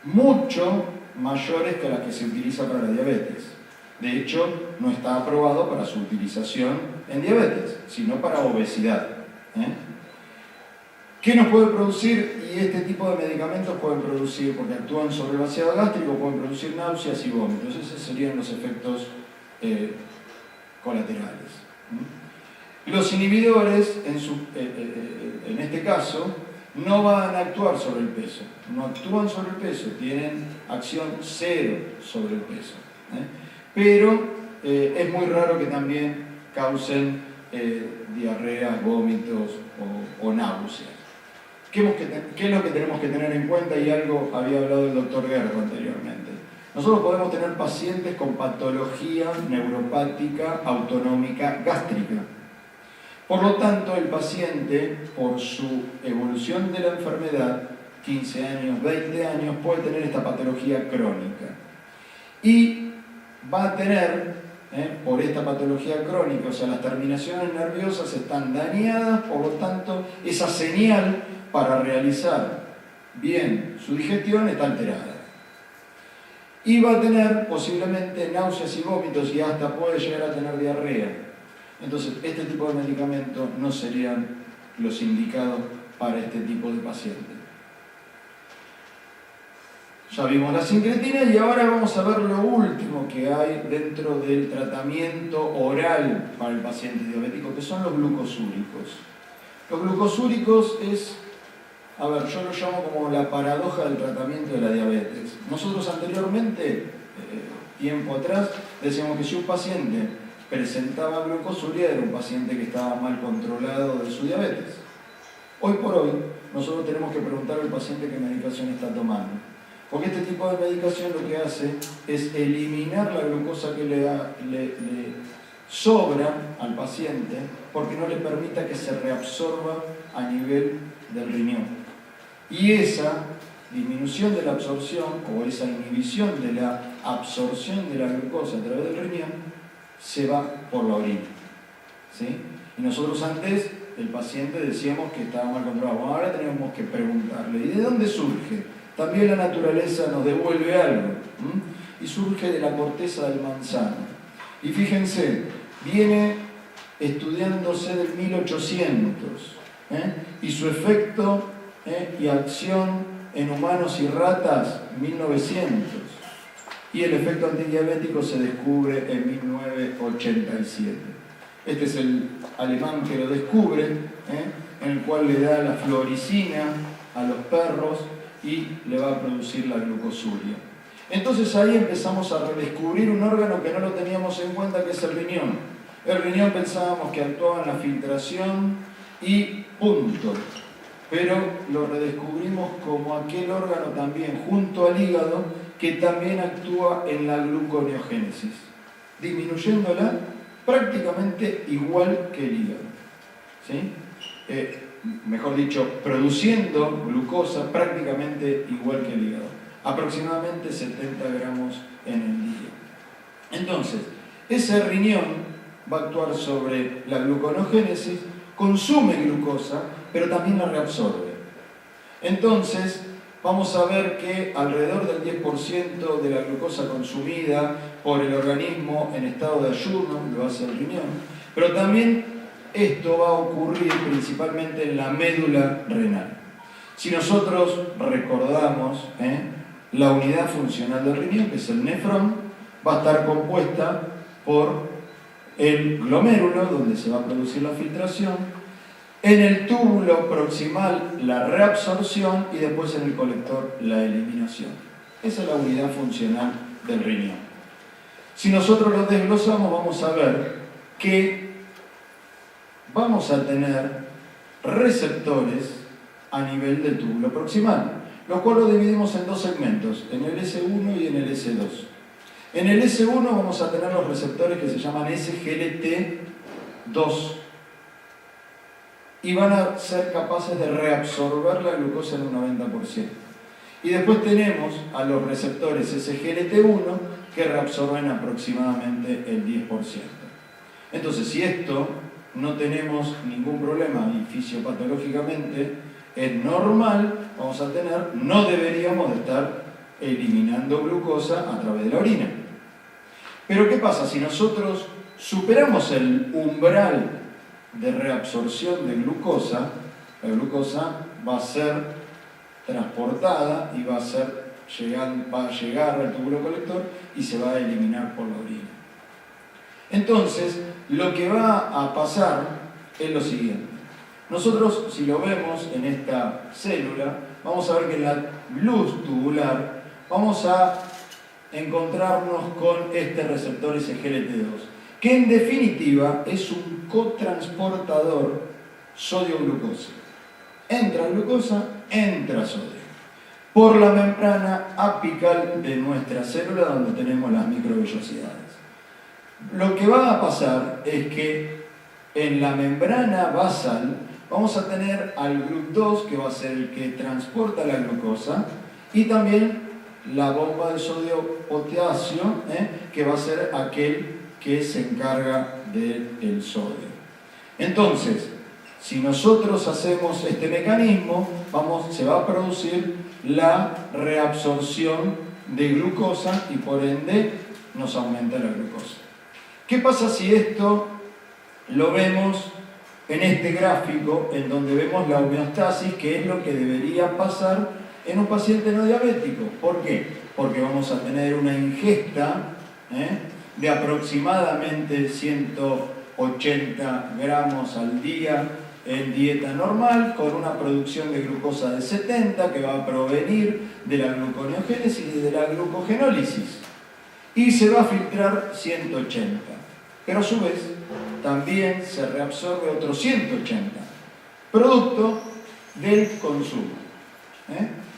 mucho mayores que las que se utiliza para la diabetes. De hecho, no está aprobado para su utilización en diabetes, sino para obesidad. ¿Qué nos puede producir? Y este tipo de medicamentos pueden producir, porque actúan sobre el vaciado gástrico, pueden producir náuseas y vómitos. Esos serían los efectos colaterales. Los inhibidores, en este caso, no van a actuar sobre el peso. No actúan sobre el peso, tienen acción cero sobre el peso. Pero es muy raro que también causen diarreas, vómitos o náuseas. ¿Qué es lo que tenemos que tener en cuenta? Y algo había hablado el doctor Guerra anteriormente. Nosotros podemos tener pacientes con patología neuropática autonómica gástrica. Por lo tanto, el paciente, por su evolución de la enfermedad, 15 años, 20 años, puede tener esta patología crónica. Y va a tener, por esta patología crónica, o sea, las terminaciones nerviosas están dañadas, por lo tanto, esa señal para realizar bien su digestión está alterada. Y va a tener posiblemente náuseas y vómitos y hasta puede llegar a tener diarrea. Entonces, este tipo de medicamentos no serían los indicados para este tipo de pacientes. Ya vimos la sincretina y ahora vamos a ver lo último que hay dentro del tratamiento oral para el paciente diabético, que son los glucosúricos. Los glucosúricos es, yo lo llamo como la paradoja del tratamiento de la diabetes. Nosotros anteriormente, tiempo atrás, decíamos que si un paciente presentaba glucosuria era un paciente que estaba mal controlado de su diabetes. Hoy por hoy, nosotros tenemos que preguntar al paciente qué medicación está tomando. Porque este tipo de medicación lo que hace es eliminar la glucosa que le sobra al paciente porque no le permita que se reabsorba a nivel del riñón. Y esa disminución de la absorción o esa inhibición de la absorción de la glucosa a través del riñón se va por la orina. ¿Sí? Y nosotros antes, el paciente decíamos que estaba mal controlado. Bueno, ahora tenemos que preguntarle, ¿y de dónde surge? También la naturaleza nos devuelve algo. Y surge de la corteza del manzano. Y fíjense, viene estudiándose del 1800. Y su efecto y acción en humanos y ratas, 1900. Y el efecto antidiabético se descubre en 1987. Este es el alemán que lo descubre, en el cual le da la floricina a los perros y le va a producir la glucosuria. Entonces ahí empezamos a redescubrir un órgano que no lo teníamos en cuenta, que es el riñón. El riñón pensábamos que actuaba en la filtración y punto. Pero lo redescubrimos como aquel órgano también, junto al hígado, que también actúa en la gluconeogénesis, disminuyéndola prácticamente igual que el hígado. ¿Sí? Mejor dicho, produciendo glucosa prácticamente igual que el hígado, aproximadamente 70 gramos en el día. Entonces, ese riñón va a actuar sobre la gluconeogénesis, consume glucosa, pero también la reabsorbe. Entonces, vamos a ver que alrededor del 10% de la glucosa consumida por el organismo en estado de ayuno lo hace el riñón, pero también esto va a ocurrir principalmente en la médula renal. Si nosotros recordamos la unidad funcional del riñón, que es el nefrón, va a estar compuesta por el glomérulo, donde se va a producir la filtración, en el túbulo proximal la reabsorción y después en el colector la eliminación. Esa es la unidad funcional del riñón. Si nosotros lo desglosamos, vamos a ver que vamos a tener receptores a nivel del túbulo proximal, los cuales lo dividimos en dos segmentos, en el S1 y en el S2. En el S1 vamos a tener los receptores que se llaman SGLT2 y van a ser capaces de reabsorber la glucosa en un 90%. Y después tenemos a los receptores SGLT1 que reabsorben aproximadamente el 10%. Entonces, si esto no tenemos ningún problema y fisiopatológicamente es normal, vamos a tener, no deberíamos de estar eliminando glucosa a través de la orina. Pero ¿qué pasa? Si nosotros superamos el umbral de reabsorción de glucosa, la glucosa va a ser transportada y va a llegar al túbulo colector y se va a eliminar por la orina. Entonces, lo que va a pasar es lo siguiente. Nosotros, si lo vemos en esta célula, vamos a ver que en la luz tubular vamos a encontrarnos con este receptor SGLT2, que en definitiva es un cotransportador sodio-glucosa. Entra glucosa, entra sodio, por la membrana apical de nuestra célula donde tenemos las microvellosidades. Lo que va a pasar es que en la membrana basal vamos a tener al GLUT2, que va a ser el que transporta la glucosa, y también la bomba de sodio-potasio, que va a ser aquel que se encarga del sodio. Entonces, si nosotros hacemos este mecanismo, se va a producir la reabsorción de glucosa y por ende nos aumenta la glucosa. ¿Qué pasa si esto lo vemos en este gráfico en donde vemos la homeostasis, que es lo que debería pasar en un paciente no diabético? ¿Por qué? Porque vamos a tener una ingesta de aproximadamente 180 gramos al día en dieta normal, con una producción de glucosa de 70 que va a provenir de la gluconeogénesis y de la glucogenólisis. Y se va a filtrar 180. Pero a su vez también se reabsorbe otros 180, producto del consumo.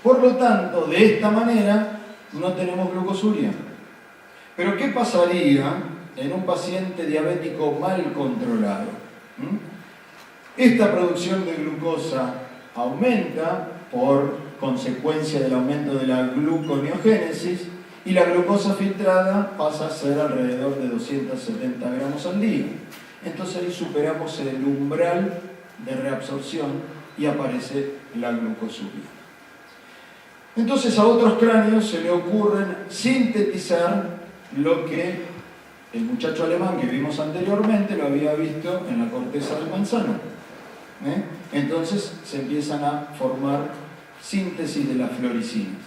Por lo tanto, de esta manera no tenemos glucosuria. Pero ¿qué pasaría en un paciente diabético mal controlado? Esta producción de glucosa aumenta por consecuencia del aumento de la gluconeogénesis y la glucosa filtrada pasa a ser alrededor de 270 gramos al día. Entonces ahí superamos el umbral de reabsorción y aparece la glucosuria. Entonces a otros cráneos se le ocurren sintetizar lo que el muchacho alemán que vimos anteriormente lo había visto en la corteza del manzano. Entonces se empiezan a formar síntesis de las floricinas.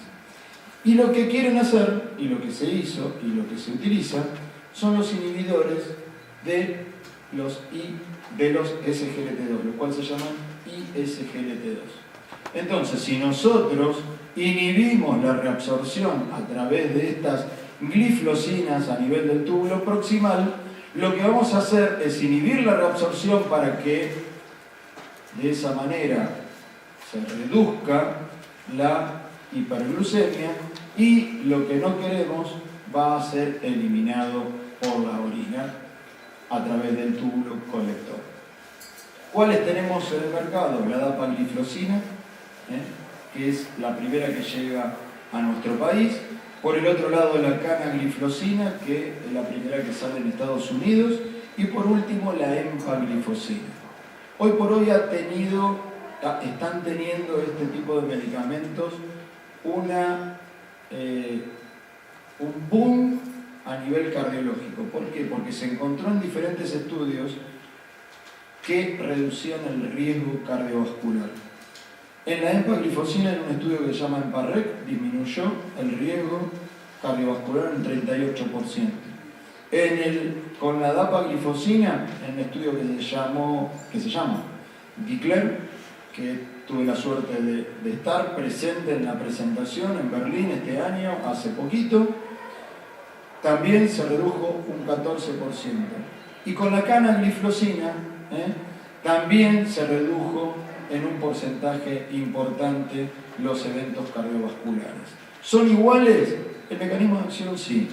Y lo que quieren hacer, y lo que se hizo, y lo que se utiliza, son los inhibidores de los SGLT2, los cuales se llaman ISGLT2. Entonces, si nosotros inhibimos la reabsorción a través de estas glifosinas a nivel del túbulo proximal, lo que vamos a hacer es inhibir la reabsorción para que de esa manera se reduzca la hiperglucemia, y lo que no queremos va a ser eliminado por la orina a través del túbulo colector. ¿Cuáles tenemos en el mercado? La dapagliflozina, que es la primera que llega a nuestro país. Por el otro lado, la canagliflozina, que es la primera que sale en Estados Unidos. Y por último, la empaglifosina. Hoy por hoy están teniendo este tipo de medicamentos un boom a nivel cardiológico. ¿Por qué? Porque se encontró en diferentes estudios que reducían el riesgo cardiovascular. En la empaglifosina, en un estudio que se llama EMPA-REC, disminuyó el riesgo cardiovascular en 38%. Con la dapaglifosina, en un estudio que se llama DECLARE, que tuve la suerte de estar presente en la presentación en Berlín este año, hace poquito, también se redujo un 14%. Y con la canagliflozina, también se redujo en un porcentaje importante los eventos cardiovasculares. ¿Son iguales? El mecanismo de acción sí,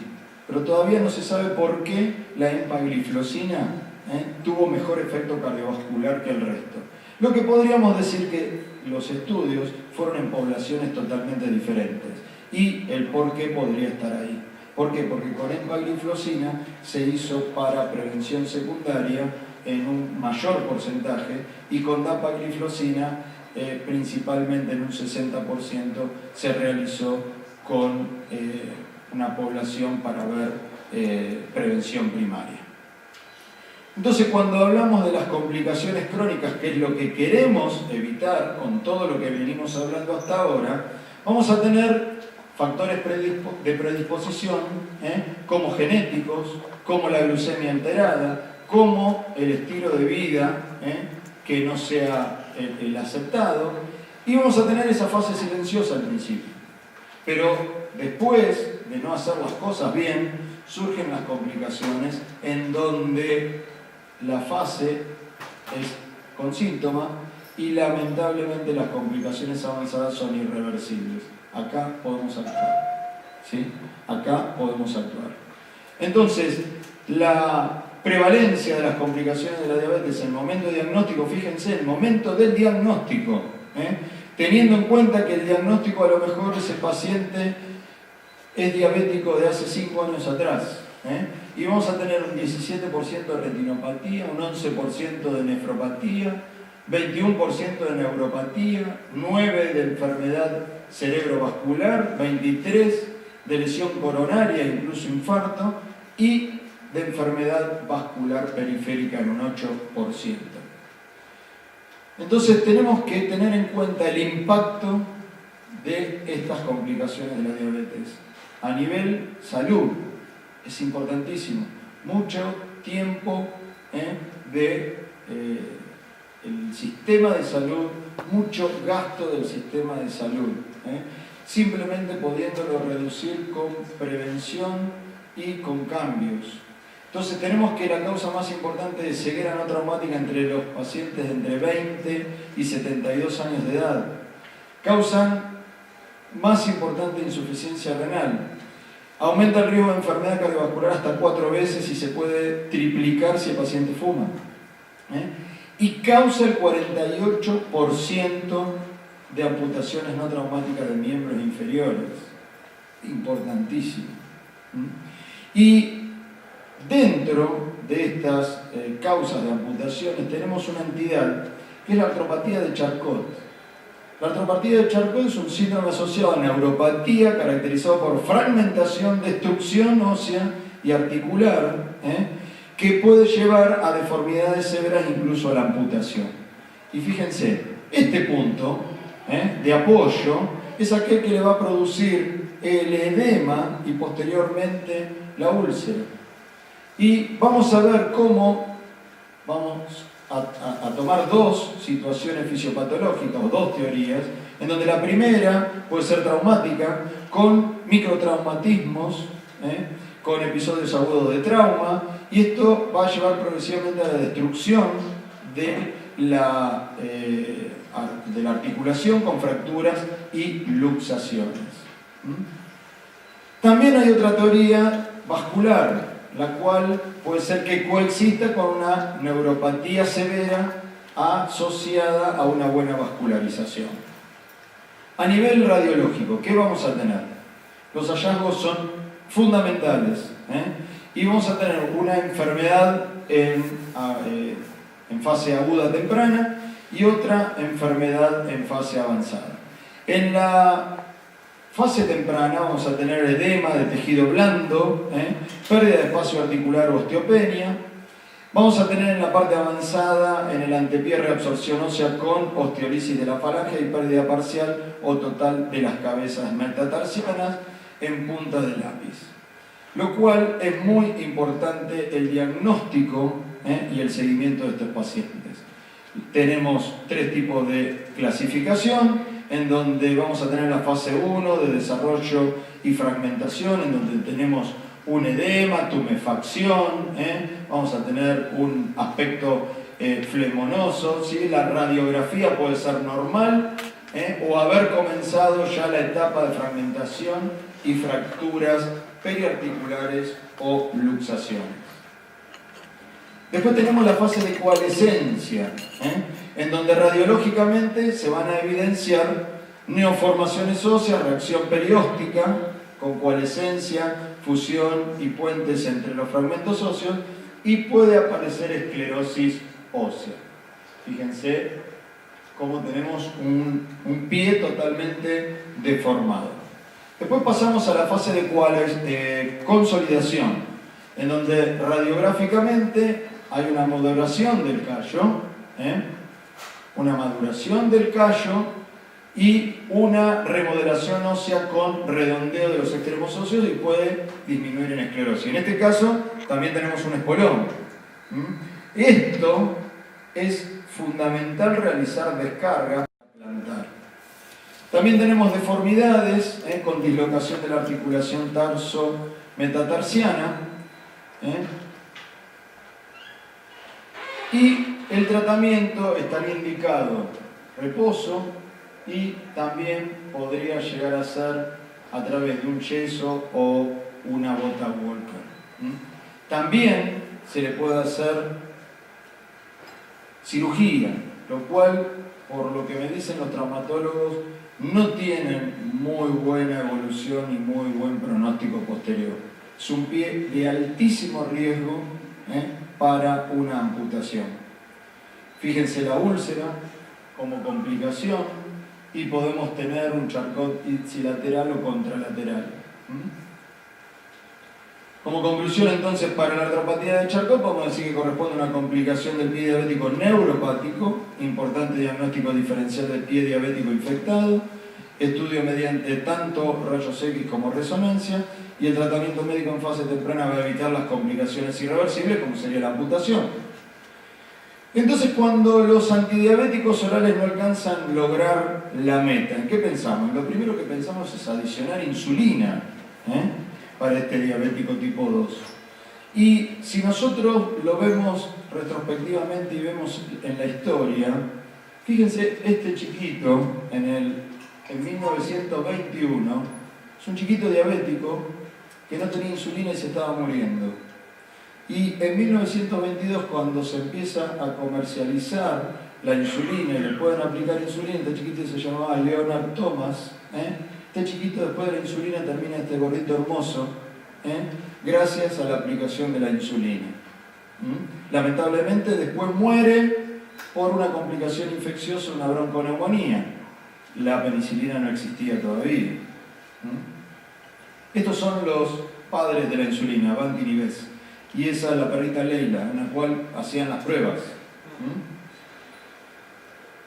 pero todavía no se sabe por qué la empagliflozina tuvo mejor efecto cardiovascular que el resto. Lo que podríamos decir que los estudios fueron en poblaciones totalmente diferentes, y el por qué podría estar ahí. ¿Por qué? Porque con empagliflozina se hizo para prevención secundaria en un mayor porcentaje, y con dapagliflozina principalmente en un 60% se realizó con una población para ver prevención primaria. Entonces, cuando hablamos de las complicaciones crónicas, que es lo que queremos evitar con todo lo que venimos hablando hasta ahora, vamos a tener factores de predisposición, como genéticos, como la glucemia alterada, como el estilo de vida que no sea el aceptado, y vamos a tener esa fase silenciosa al principio. Pero después de no hacer las cosas bien, surgen las complicaciones en donde la fase es con síntoma, y lamentablemente las complicaciones avanzadas son irreversibles. Acá podemos actuar, ¿sí? Acá podemos actuar. Entonces, la prevalencia de las complicaciones de la diabetes en el momento de diagnóstico, fíjense, el momento del diagnóstico, teniendo en cuenta que el diagnóstico a lo mejor ese paciente es diabético de hace 5 años atrás, y vamos a tener un 17% de retinopatía, un 11% de nefropatía, 21% de neuropatía, 9% de enfermedad cerebrovascular, 23% de lesión coronaria, incluso infarto, y de enfermedad vascular periférica en un 8%. Entonces tenemos que tener en cuenta el impacto de estas complicaciones de la diabetes a nivel salud. Es importantísimo. Mucho tiempo el sistema de salud, mucho gasto del sistema de salud, simplemente pudiéndolo reducir con prevención y con cambios. Entonces tenemos que la causa más importante de ceguera no traumática entre los pacientes de entre 20 y 72 años de edad causan más importante insuficiencia renal. Aumenta el riesgo de enfermedad cardiovascular hasta 4 veces y se puede triplicar si el paciente fuma. Y causa el 48% de amputaciones no traumáticas de miembros inferiores. Importantísimo. Y dentro de estas causas de amputaciones tenemos una entidad que es la artropatía de Charcot. La artropatía de Charcot es un síndrome asociado a neuropatía caracterizado por fragmentación, destrucción ósea y articular, que puede llevar a deformidades severas, incluso a la amputación. Y fíjense, este punto de apoyo es aquel que le va a producir el edema y posteriormente la úlcera. Y vamos a ver cómo vamos a tomar dos situaciones fisiopatológicas o dos teorías, en donde la primera puede ser traumática, con microtraumatismos, con episodios agudos de trauma, y esto va a llevar progresivamente a la destrucción de la articulación con fracturas y luxaciones. También hay otra teoría vascular, la cual puede ser que coexista con una neuropatía severa asociada a una buena vascularización. A nivel radiológico, ¿qué vamos a tener? Los hallazgos son fundamentales, y vamos a tener una enfermedad en fase aguda temprana y otra enfermedad en fase avanzada. En la fase temprana vamos a tener edema de tejido blando, pérdida de espacio articular o osteopenia. Vamos a tener en la parte avanzada, en el antepié, reabsorción ósea con osteolisis de la falange y pérdida parcial o total de las cabezas metatarsianas en punta de lápiz. Lo cual es muy importante el diagnóstico y el seguimiento de estos pacientes. Tenemos tres tipos de clasificación, en donde vamos a tener la fase 1 de desarrollo y fragmentación, en donde tenemos un edema, tumefacción, vamos a tener un aspecto flemonoso, ¿sí? La radiografía puede ser normal o haber comenzado ya la etapa de fragmentación y fracturas periarticulares o luxaciones. Después tenemos la fase de coalescencia, en donde radiológicamente se van a evidenciar neoformaciones óseas, reacción perióstica, con coalescencia, fusión y puentes entre los fragmentos óseos, y puede aparecer esclerosis ósea. Fíjense cómo tenemos un pie totalmente deformado. Después pasamos a la fase de consolidación, en donde radiográficamente hay una maduración del callo, y una remodelación ósea con redondeo de los extremos óseos y puede disminuir en esclerosis. En este caso también tenemos un espolón. Esto es fundamental realizar descargas plantar. También tenemos deformidades con dislocación de la articulación tarso-metatarsiana. Y el tratamiento estaría indicado reposo y también podría llegar a ser a través de un yeso o una bota Walker. También se le puede hacer cirugía, lo cual, por lo que me dicen los traumatólogos, no tienen muy buena evolución y muy buen pronóstico posterior. Es un pie de altísimo riesgo para una amputación. Fíjense la úlcera como complicación y podemos tener un Charcot ipsilateral o contralateral. Como conclusión entonces para la artropatía de Charcot podemos decir que corresponde a una complicación del pie diabético neuropático, importante diagnóstico diferencial del pie diabético infectado, estudio mediante tanto rayos X como resonancia, y el tratamiento médico en fase temprana va a evitar las complicaciones irreversibles como sería la amputación. Entonces, cuando los antidiabéticos orales no alcanzan a lograr la meta, ¿en qué pensamos? Lo primero que pensamos es adicionar insulina para este diabético tipo 2. Y si nosotros lo vemos retrospectivamente y vemos en la historia, fíjense, este chiquito en 1921 es un chiquito diabético que no tenía insulina y se estaba muriendo. Y en 1922, cuando se empieza a comercializar la insulina y le pueden aplicar insulina, este chiquito se llamaba Leonard Thomas. Este chiquito, después de la insulina, termina este gordito hermoso, gracias a la aplicación de la insulina. Lamentablemente, después muere por una complicación infecciosa, una bronconeumonía. La penicilina no existía todavía. Estos son los padres de la insulina, Banting y Bess. Y esa es la perrita Leila, en la cual hacían las pruebas.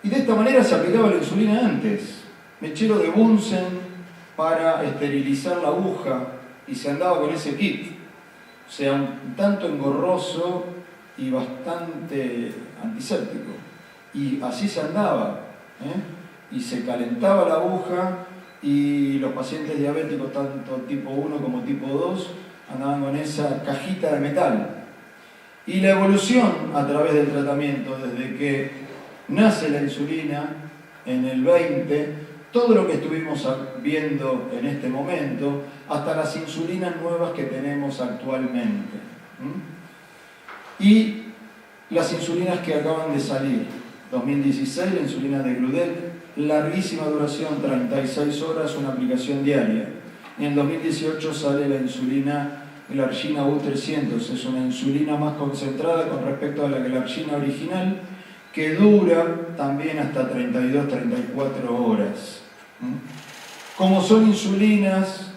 Y de esta manera se aplicaba la insulina antes. Mechero de Bunsen para esterilizar la aguja y se andaba con ese kit. O sea, un tanto engorroso y bastante antiséptico. Y así se andaba, y se calentaba la aguja y los pacientes diabéticos, tanto tipo 1 como tipo 2, andaban con esa cajita de metal. Y la evolución a través del tratamiento, desde que nace la insulina en el 20, todo lo que estuvimos viendo en este momento, hasta las insulinas nuevas que tenemos actualmente. Y las insulinas que acaban de salir. 2016, la insulina de Gludec, larguísima duración, 36 horas, una aplicación diaria. En el 2018 sale la insulina Glargina U300, es una insulina más concentrada con respecto a la Glargina original, que dura también hasta 32-34 horas. Como son insulinas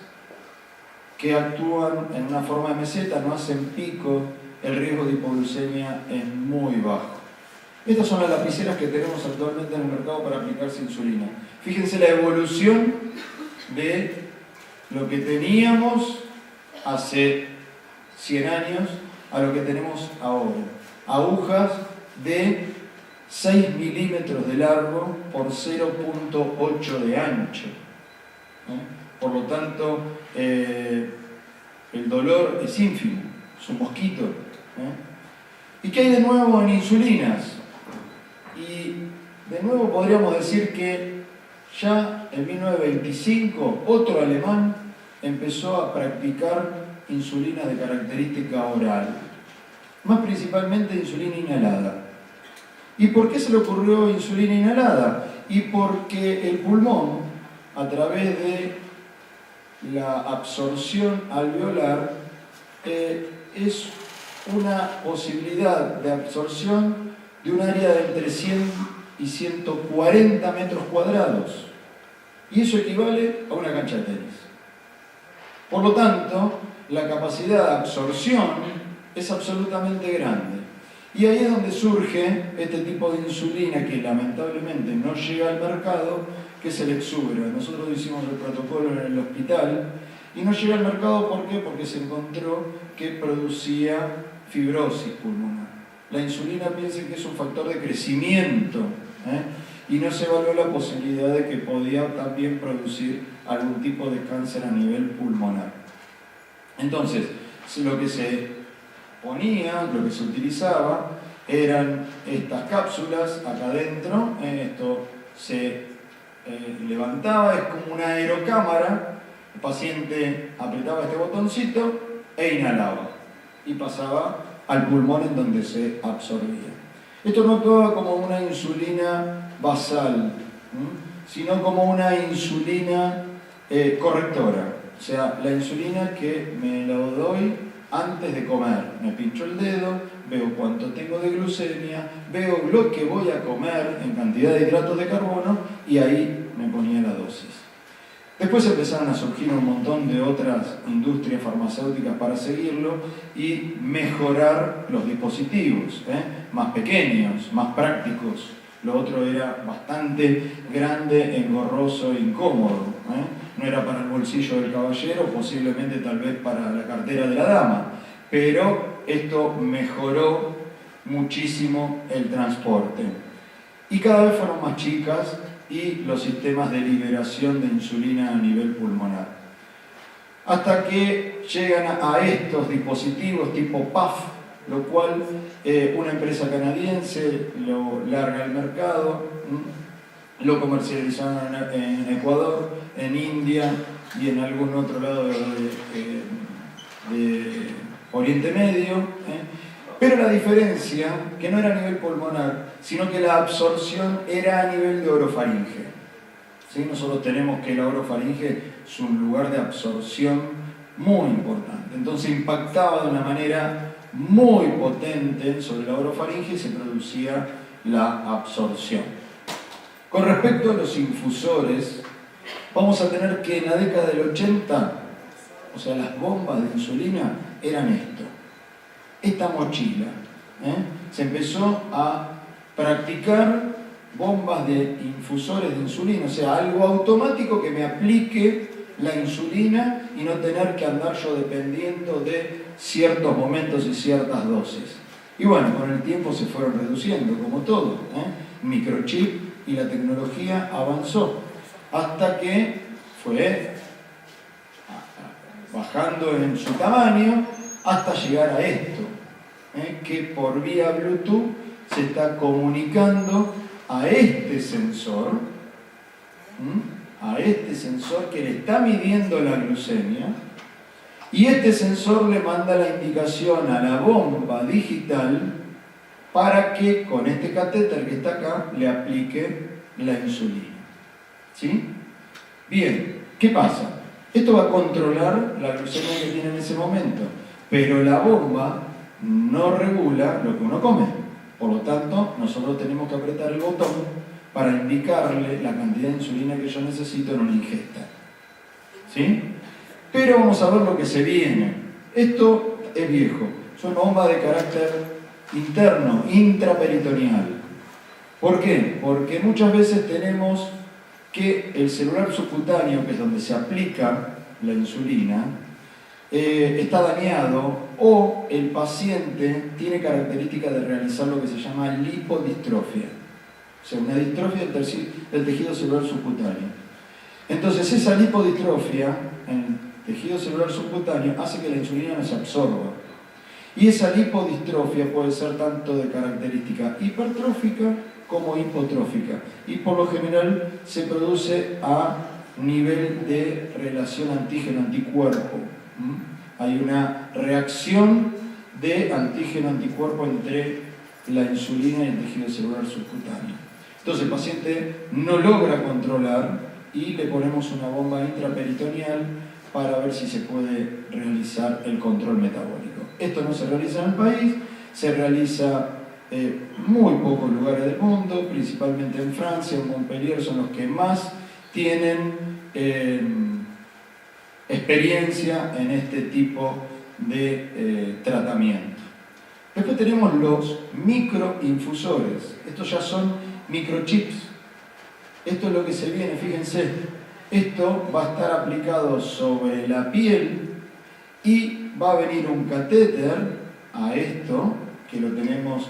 que actúan en una forma de meseta, no hacen pico, el riesgo de hipoglucemia es muy bajo. Estas son las lapiceras que tenemos actualmente en el mercado para aplicarse insulina. Fíjense la evolución de lo que teníamos hace 100 años a lo que tenemos ahora. Agujas de 6 milímetros de largo por 0,8 de ancho. Por lo tanto, el dolor es ínfimo, es un mosquito. ¿Y qué hay de nuevo en insulinas? Y de nuevo podríamos decir que ya en 1925 otro alemán empezó a practicar insulina de característica oral, más principalmente insulina inhalada. ¿Y por qué se le ocurrió insulina inhalada? Y porque el pulmón, a través de la absorción alveolar, es una posibilidad de absorción de un área de entre 100 y 140 metros cuadrados. Y eso equivale a una cancha de tenis. Por lo tanto, la capacidad de absorción es absolutamente grande. Y ahí es donde surge este tipo de insulina que lamentablemente no llega al mercado, que es el Exubera. Nosotros hicimos el protocolo en el hospital y no llega al mercado, ¿por qué? Porque se encontró que producía fibrosis pulmonar. La insulina, piensen que es un factor de crecimiento, y no se evaluó la posibilidad de que podía también producir algún tipo de cáncer a nivel pulmonar. Entonces, lo que se ponía, lo que se utilizaba, eran estas cápsulas acá adentro. Esto se levantaba, es como una aerocámara. El paciente apretaba este botoncito e inhalaba y pasaba al pulmón en donde se absorbía. Esto no actuaba como una insulina basal, sino como una insulina correctora. O sea, la insulina que me la doy antes de comer. Me pincho el dedo, veo cuánto tengo de glucemia, veo lo que voy a comer en cantidad de hidratos de carbono y ahí me ponía la dosis. Después empezaron a surgir un montón de otras industrias farmacéuticas para seguirlo y mejorar los dispositivos, más pequeños, más prácticos. Lo otro era bastante grande, engorroso e incómodo. No era para el bolsillo del caballero, posiblemente tal vez para la cartera de la dama. Pero esto mejoró muchísimo el transporte. Y cada vez fueron más chicas y los sistemas de liberación de insulina a nivel pulmonar. Hasta que llegan a estos dispositivos tipo PAF, lo cual una empresa canadiense lo larga al mercado, lo comercializaron en Ecuador, en India y en algún otro lado de Oriente Medio. Pero la diferencia, que no era a nivel pulmonar, sino que la absorción era a nivel de orofaringe. ¿Sí? Nosotros tenemos que la orofaringe es un lugar de absorción muy importante. Entonces impactaba de una manera muy potente sobre la orofaringe y se producía la absorción. Con respecto a los infusores, vamos a tener que en la década del 80, o sea, las bombas de insulina eran esto. Esta mochila. Se empezó a practicar bombas de infusores de insulina, o sea, algo automático que me aplique la insulina y no tener que andar yo dependiendo de ciertos momentos y ciertas dosis. Y bueno, con el tiempo se fueron reduciendo, como todo, microchip, y la tecnología avanzó hasta que fue bajando en su tamaño hasta llegar a esto, que por vía Bluetooth se está comunicando a este sensor, que le está midiendo la glucemia, y este sensor le manda la indicación a la bomba digital para que con este catéter que está acá le aplique la insulina. ¿Sí? Bien, ¿qué pasa? Esto va a controlar la glucemia que tiene en ese momento, pero la bomba no regula lo que uno come. Por lo tanto, nosotros tenemos que apretar el botón para indicarle la cantidad de insulina que yo necesito en una ingesta. ¿Sí? Pero vamos a ver lo que se viene. Esto es viejo. Es una bomba de carácter interno, intraperitoneal. ¿Por qué? Porque muchas veces tenemos que el celular subcutáneo, que es donde se aplica la insulina, está dañado, o el paciente tiene características de realizar lo que se llama lipodistrofia, o sea, una distrofia del tejido celular subcutáneo. Entonces, esa lipodistrofia en el tejido celular subcutáneo hace que la insulina no se absorba. Y esa lipodistrofia puede ser tanto de característica hipertrófica como hipotrófica. Y por lo general se produce a nivel de relación antígeno-anticuerpo. Hay una reacción de antígeno-anticuerpo entre la insulina y el tejido celular subcutáneo. Entonces el paciente no logra controlar y le ponemos una bomba intraperitoneal para ver si se puede realizar el control metabólico. Esto no se realiza en el país, se realiza en muy pocos lugares del mundo, principalmente en Francia, en Montpellier, son los que más tienen experiencia en este tipo de tratamiento. Después tenemos los microinfusores. Estos ya son microchips. Esto es lo que se viene, fíjense. Esto va a estar aplicado sobre la piel y va a venir un catéter a esto, que lo tenemos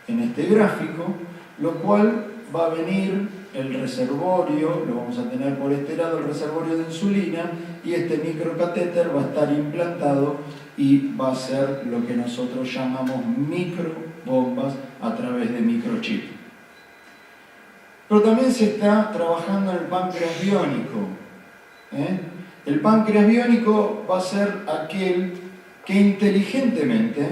en este gráfico, lo cual va a venir el reservorio, lo vamos a tener por este lado, el reservorio de insulina, y este microcatéter va a estar implantado y va a ser lo que nosotros llamamos microbombas a través de microchip. Pero también se está trabajando en el páncreas biónico. El páncreas biónico va a ser aquel que inteligentemente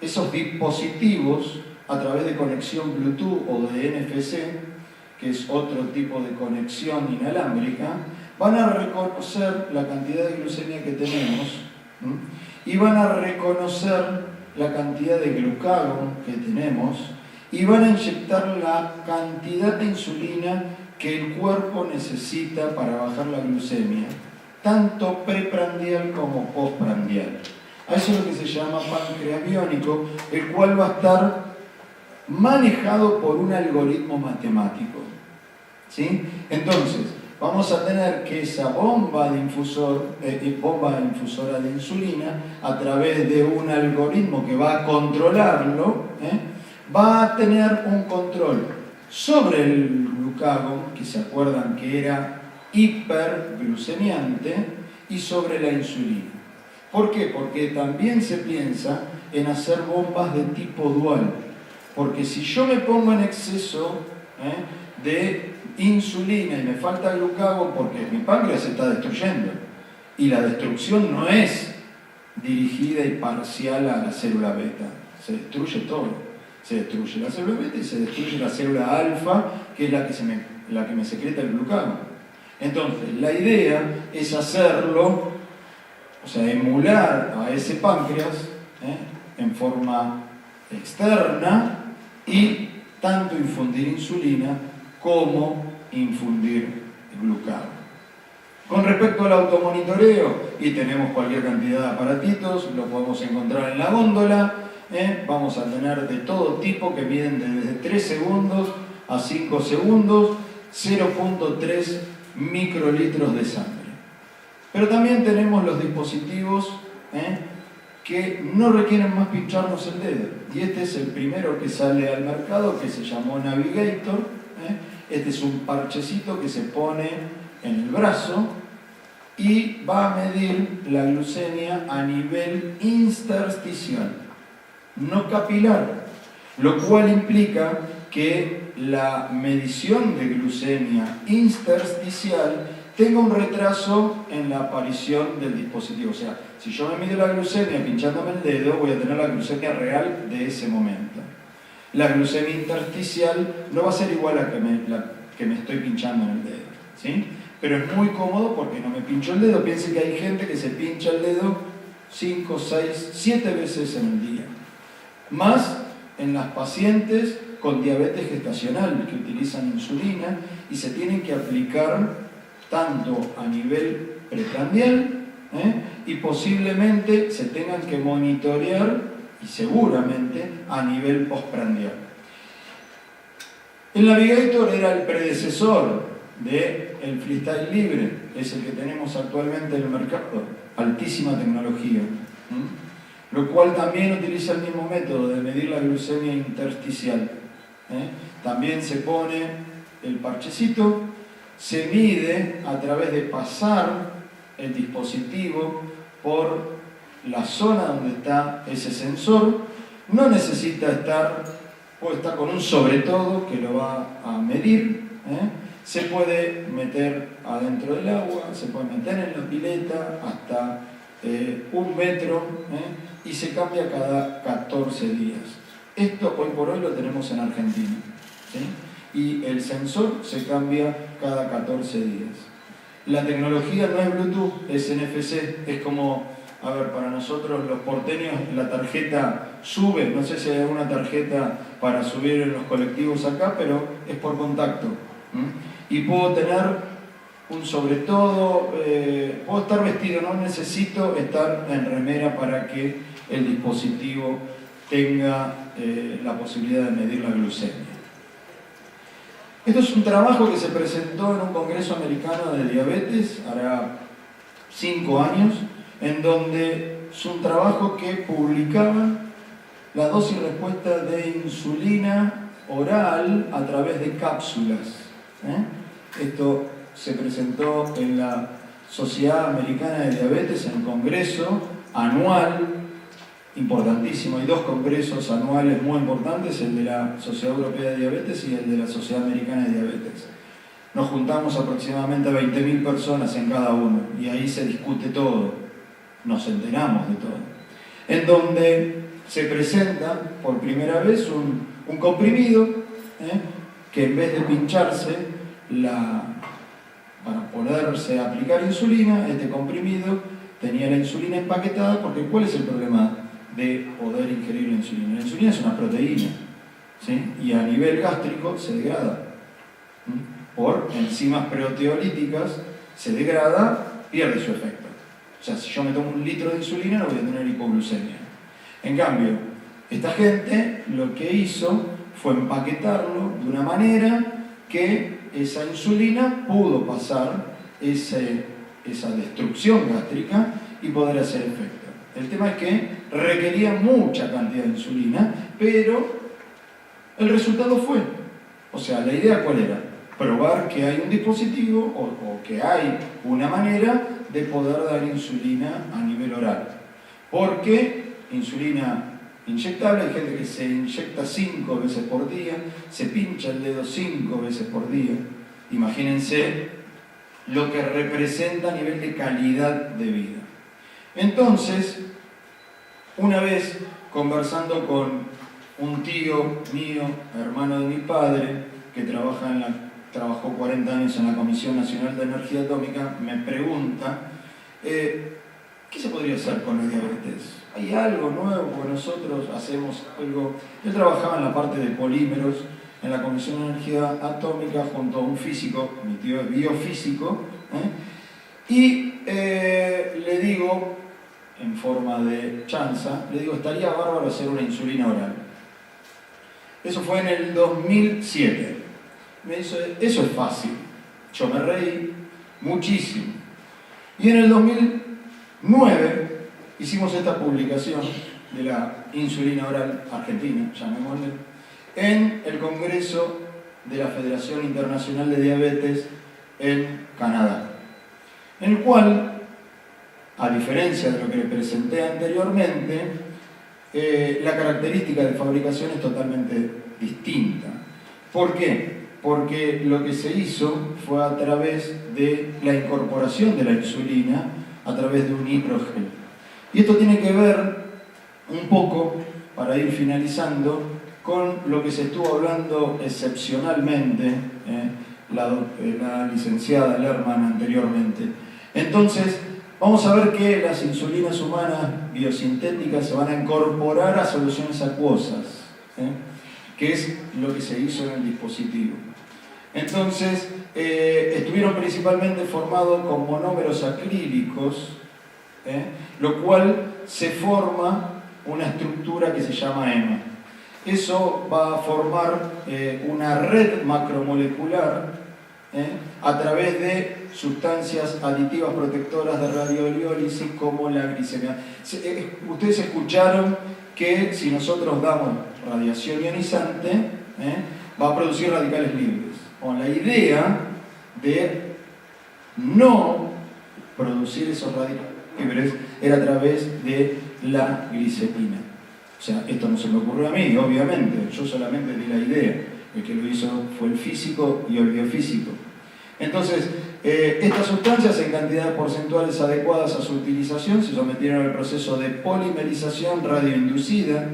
esos dispositivos a través de conexión Bluetooth o de NFC, que es otro tipo de conexión inalámbrica, van a reconocer la cantidad de glucemia que tenemos y van a reconocer la cantidad de glucagón que tenemos y van a inyectar la cantidad de insulina que el cuerpo necesita para bajar la glucemia, tanto preprandial como postprandial. A eso es lo que se llama páncreas biónico, el cual va a estar manejado por un algoritmo matemático. ¿Sí? Entonces, vamos a tener que esa bomba infusora de insulina, a través de un algoritmo que va a controlarlo, va a tener un control sobre el glucagón, que se acuerdan que era hiperglucemiante, y sobre la insulina. ¿Por qué? Porque también se piensa en hacer bombas de tipo dual. Porque si yo me pongo en exceso de insulina y me falta glucagón, porque mi páncreas se está destruyendo, y la destrucción no es dirigida y parcial a la célula beta, se destruye todo. Se destruye la célula beta y se destruye la célula alfa, que es la que me secreta el glucagón. Entonces, la idea es hacerlo, o sea, emular a ese páncreas en forma externa y tanto infundir insulina como infundir glucagón. Con respecto al automonitoreo, y tenemos cualquier cantidad de aparatitos, lo podemos encontrar en la góndola, vamos a tener de todo tipo que miden desde 3 segundos a 5 segundos, 0.3 microlitros de sangre. Pero también tenemos los dispositivos que no requieren más pincharnos el dedo. Y este es el primero que sale al mercado, que se llamó Navigator. Este es un parchecito que se pone en el brazo y va a medir la glucemia a nivel intersticial, no capilar, lo cual implica que la medición de glucemia intersticial tenga un retraso en la aparición del dispositivo. O sea, si yo me mido la glucemia pinchándome el dedo, voy a tener la glucemia real de ese momento. La glucemia intersticial no va a ser igual a la que me estoy pinchando en el dedo, ¿sí? Pero es muy cómodo porque no me pincho el dedo. Piensen que hay gente que se pincha el dedo 5, 6, 7 veces en el día. Más en las pacientes con diabetes gestacional que utilizan insulina y se tienen que aplicar tanto a nivel preprandial y posiblemente se tengan que monitorear y seguramente a nivel postprandial. El Navigator era el predecesor del Freestyle Libre, es el que tenemos actualmente en el mercado, altísima tecnología, lo cual también utiliza el mismo método de medir la glucemia intersticial. También se pone el parchecito, se mide a través de pasar el dispositivo por la zona donde está ese sensor. No necesita estar, puede estar con un sobre todo que lo va a medir. Se puede meter adentro del agua, se puede meter en la pileta hasta 1 metro y se cambia cada 14 días. Esto hoy por hoy lo tenemos en Argentina, ¿sí? Y el sensor se cambia cada 14 días. La tecnología no es Bluetooth, es NFC, es como, a ver, para nosotros los porteños la tarjeta sube, no sé si hay alguna tarjeta para subir en los colectivos acá, pero es por contacto. Y puedo tener un sobre todo, puedo estar vestido, no necesito estar en remera para que el dispositivo tenga la posibilidad de medir la glucemia. Esto es un trabajo que se presentó en un congreso americano de diabetes, hará 5 años, en donde es un trabajo que publicaba la dosis respuesta de insulina oral a través de cápsulas. Esto se presentó en la Sociedad Americana de Diabetes, en el congreso anual, importantísimo. Hay 2 congresos anuales muy importantes, el de la Sociedad Europea de Diabetes y el de la Sociedad Americana de Diabetes. Nos juntamos aproximadamente 20.000 personas en cada uno y ahí se discute todo, nos enteramos de todo. En donde se presenta por primera vez un comprimido que en vez de pincharse para poderse aplicar insulina, este comprimido tenía la insulina empaquetada, porque ¿cuál es el problema de poder ingerir la insulina? La insulina es una proteína, ¿sí? Y a nivel gástrico se degrada. Por enzimas proteolíticas se degrada, pierde su efecto. O sea, si yo me tomo 1 litro de insulina no voy a tener hipoglucemia. En cambio, esta gente lo que hizo fue empaquetarlo de una manera que esa insulina pudo pasar esa destrucción gástrica y poder hacer efecto. El tema es que requería mucha cantidad de insulina, pero el resultado fue. O sea, la idea ¿cuál era? Probar que hay un dispositivo o que hay una manera de poder dar insulina a nivel oral. Porque insulina inyectable, hay gente que se inyecta 5 veces por día, se pincha el dedo 5 veces por día. Imagínense lo que representa a nivel de calidad de vida. Entonces, una vez conversando con un tío mío, hermano de mi padre, que trabajó 40 años en la Comisión Nacional de Energía Atómica, me pregunta, ¿qué se podría hacer con la diabetes? ¿Hay algo nuevo? Porque nosotros hacemos algo. Él trabajaba en la parte de polímeros en la Comisión de Energía Atómica junto a un físico, mi tío es biofísico, y le digo, en forma de chanza, le digo, estaría bárbaro hacer una insulina oral. Eso fue en el 2007. Me dice, eso es fácil. Yo me reí muchísimo. Y en el 2009 hicimos esta publicación de la insulina oral argentina, llamémosle, en el Congreso de la Federación Internacional de Diabetes en Canadá, en el cual, a diferencia de lo que le presenté anteriormente, la característica de fabricación es totalmente distinta. ¿Por qué? Porque lo que se hizo fue a través de la incorporación de la insulina a través de un hidrogel. Y esto tiene que ver un poco, para ir finalizando, con lo que se estuvo hablando excepcionalmente la licenciada Lerman anteriormente. Entonces, vamos a ver que las insulinas humanas biosintéticas se van a incorporar a soluciones acuosas, que es lo que se hizo en el dispositivo. Entonces, estuvieron principalmente formados con monómeros acrílicos, lo cual se forma una estructura que se llama EMA. Eso va a formar una red macromolecular a través de sustancias aditivas protectoras de radioliólisis como la glicemia. Ustedes escucharon que si nosotros damos radiación ionizante, va a producir radicales libres. La idea de no producir esos radicales libres era a través de la glicetina. O sea, esto no se me ocurrió a mí, obviamente, yo solamente di la idea. El que lo hizo fue el físico y el biofísico. Entonces, estas sustancias en cantidades porcentuales adecuadas a su utilización se sometieron al proceso de polimerización radioinducida,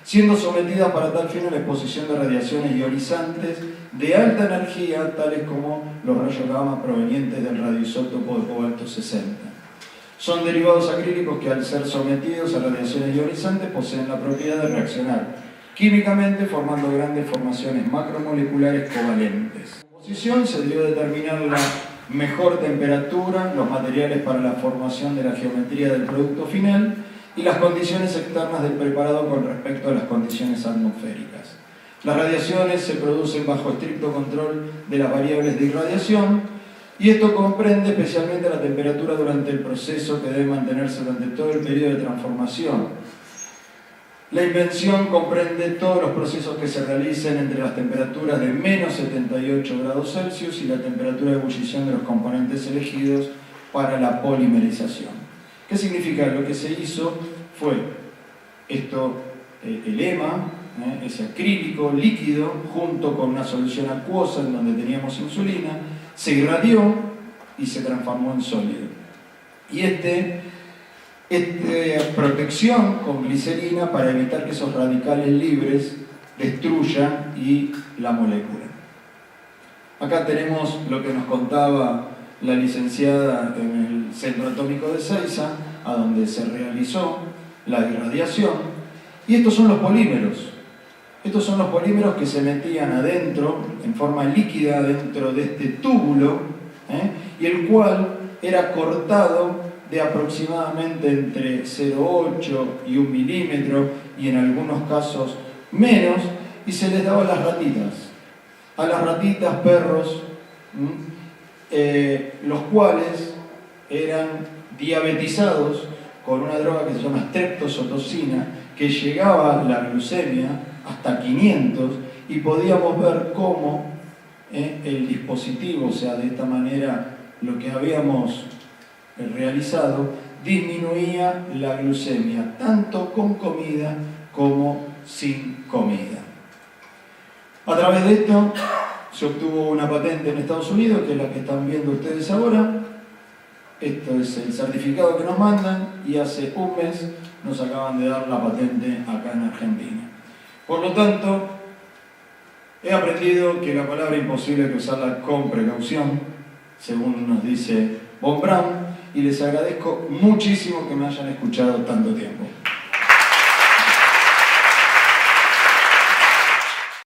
siendo sometidas para tal fin a la exposición de radiaciones ionizantes de alta energía, tales como los rayos gamma provenientes del radioisótopo de cobalto 60. Son derivados acrílicos que, al ser sometidos a radiaciones ionizantes, poseen la propiedad de reaccionar químicamente formando grandes formaciones macromoleculares covalentes. En composición se debió determinar la mejor temperatura, los materiales para la formación de la geometría del producto final y las condiciones externas del preparado con respecto a las condiciones atmosféricas. Las radiaciones se producen bajo estricto control de las variables de irradiación, y esto comprende especialmente la temperatura durante el proceso, que debe mantenerse durante todo el periodo de transformación. La invención comprende todos los procesos que se realicen entre las temperaturas de menos 78 grados Celsius y la temperatura de ebullición de los componentes elegidos para la polimerización. ¿Qué significa? Lo que se hizo fue esto, el EMA, ese acrílico líquido, junto con una solución acuosa en donde teníamos insulina, se irradió y se transformó en sólido. Y protección con glicerina para evitar que esos radicales libres destruyan la molécula. Acá tenemos lo que nos contaba la licenciada en el Centro Atómico de Ezeiza, a donde se realizó la irradiación. Y estos son los polímeros. Estos son los polímeros que se metían adentro, en forma líquida, dentro de este túbulo, y el cual era cortado de aproximadamente entre 0,8 y 1 milímetro, y en algunos casos menos, y se les daba a las ratitas. A las ratitas, perros, los cuales eran diabetizados con una droga que se llama streptozotocina, que llegaba a la glucemia hasta 500, y podíamos ver cómo el dispositivo, o sea, de esta manera lo que habíamos realizado, disminuía la glucemia, tanto con comida como sin comida. A través de esto se obtuvo una patente en Estados Unidos, que es la que están viendo ustedes ahora. Esto es el certificado que nos mandan, y hace un mes nos acaban de dar la patente acá en Argentina. Por lo tanto, he aprendido que la palabra imposible hay que usarla con precaución, según nos dice Von Braun, y les agradezco muchísimo que me hayan escuchado tanto tiempo.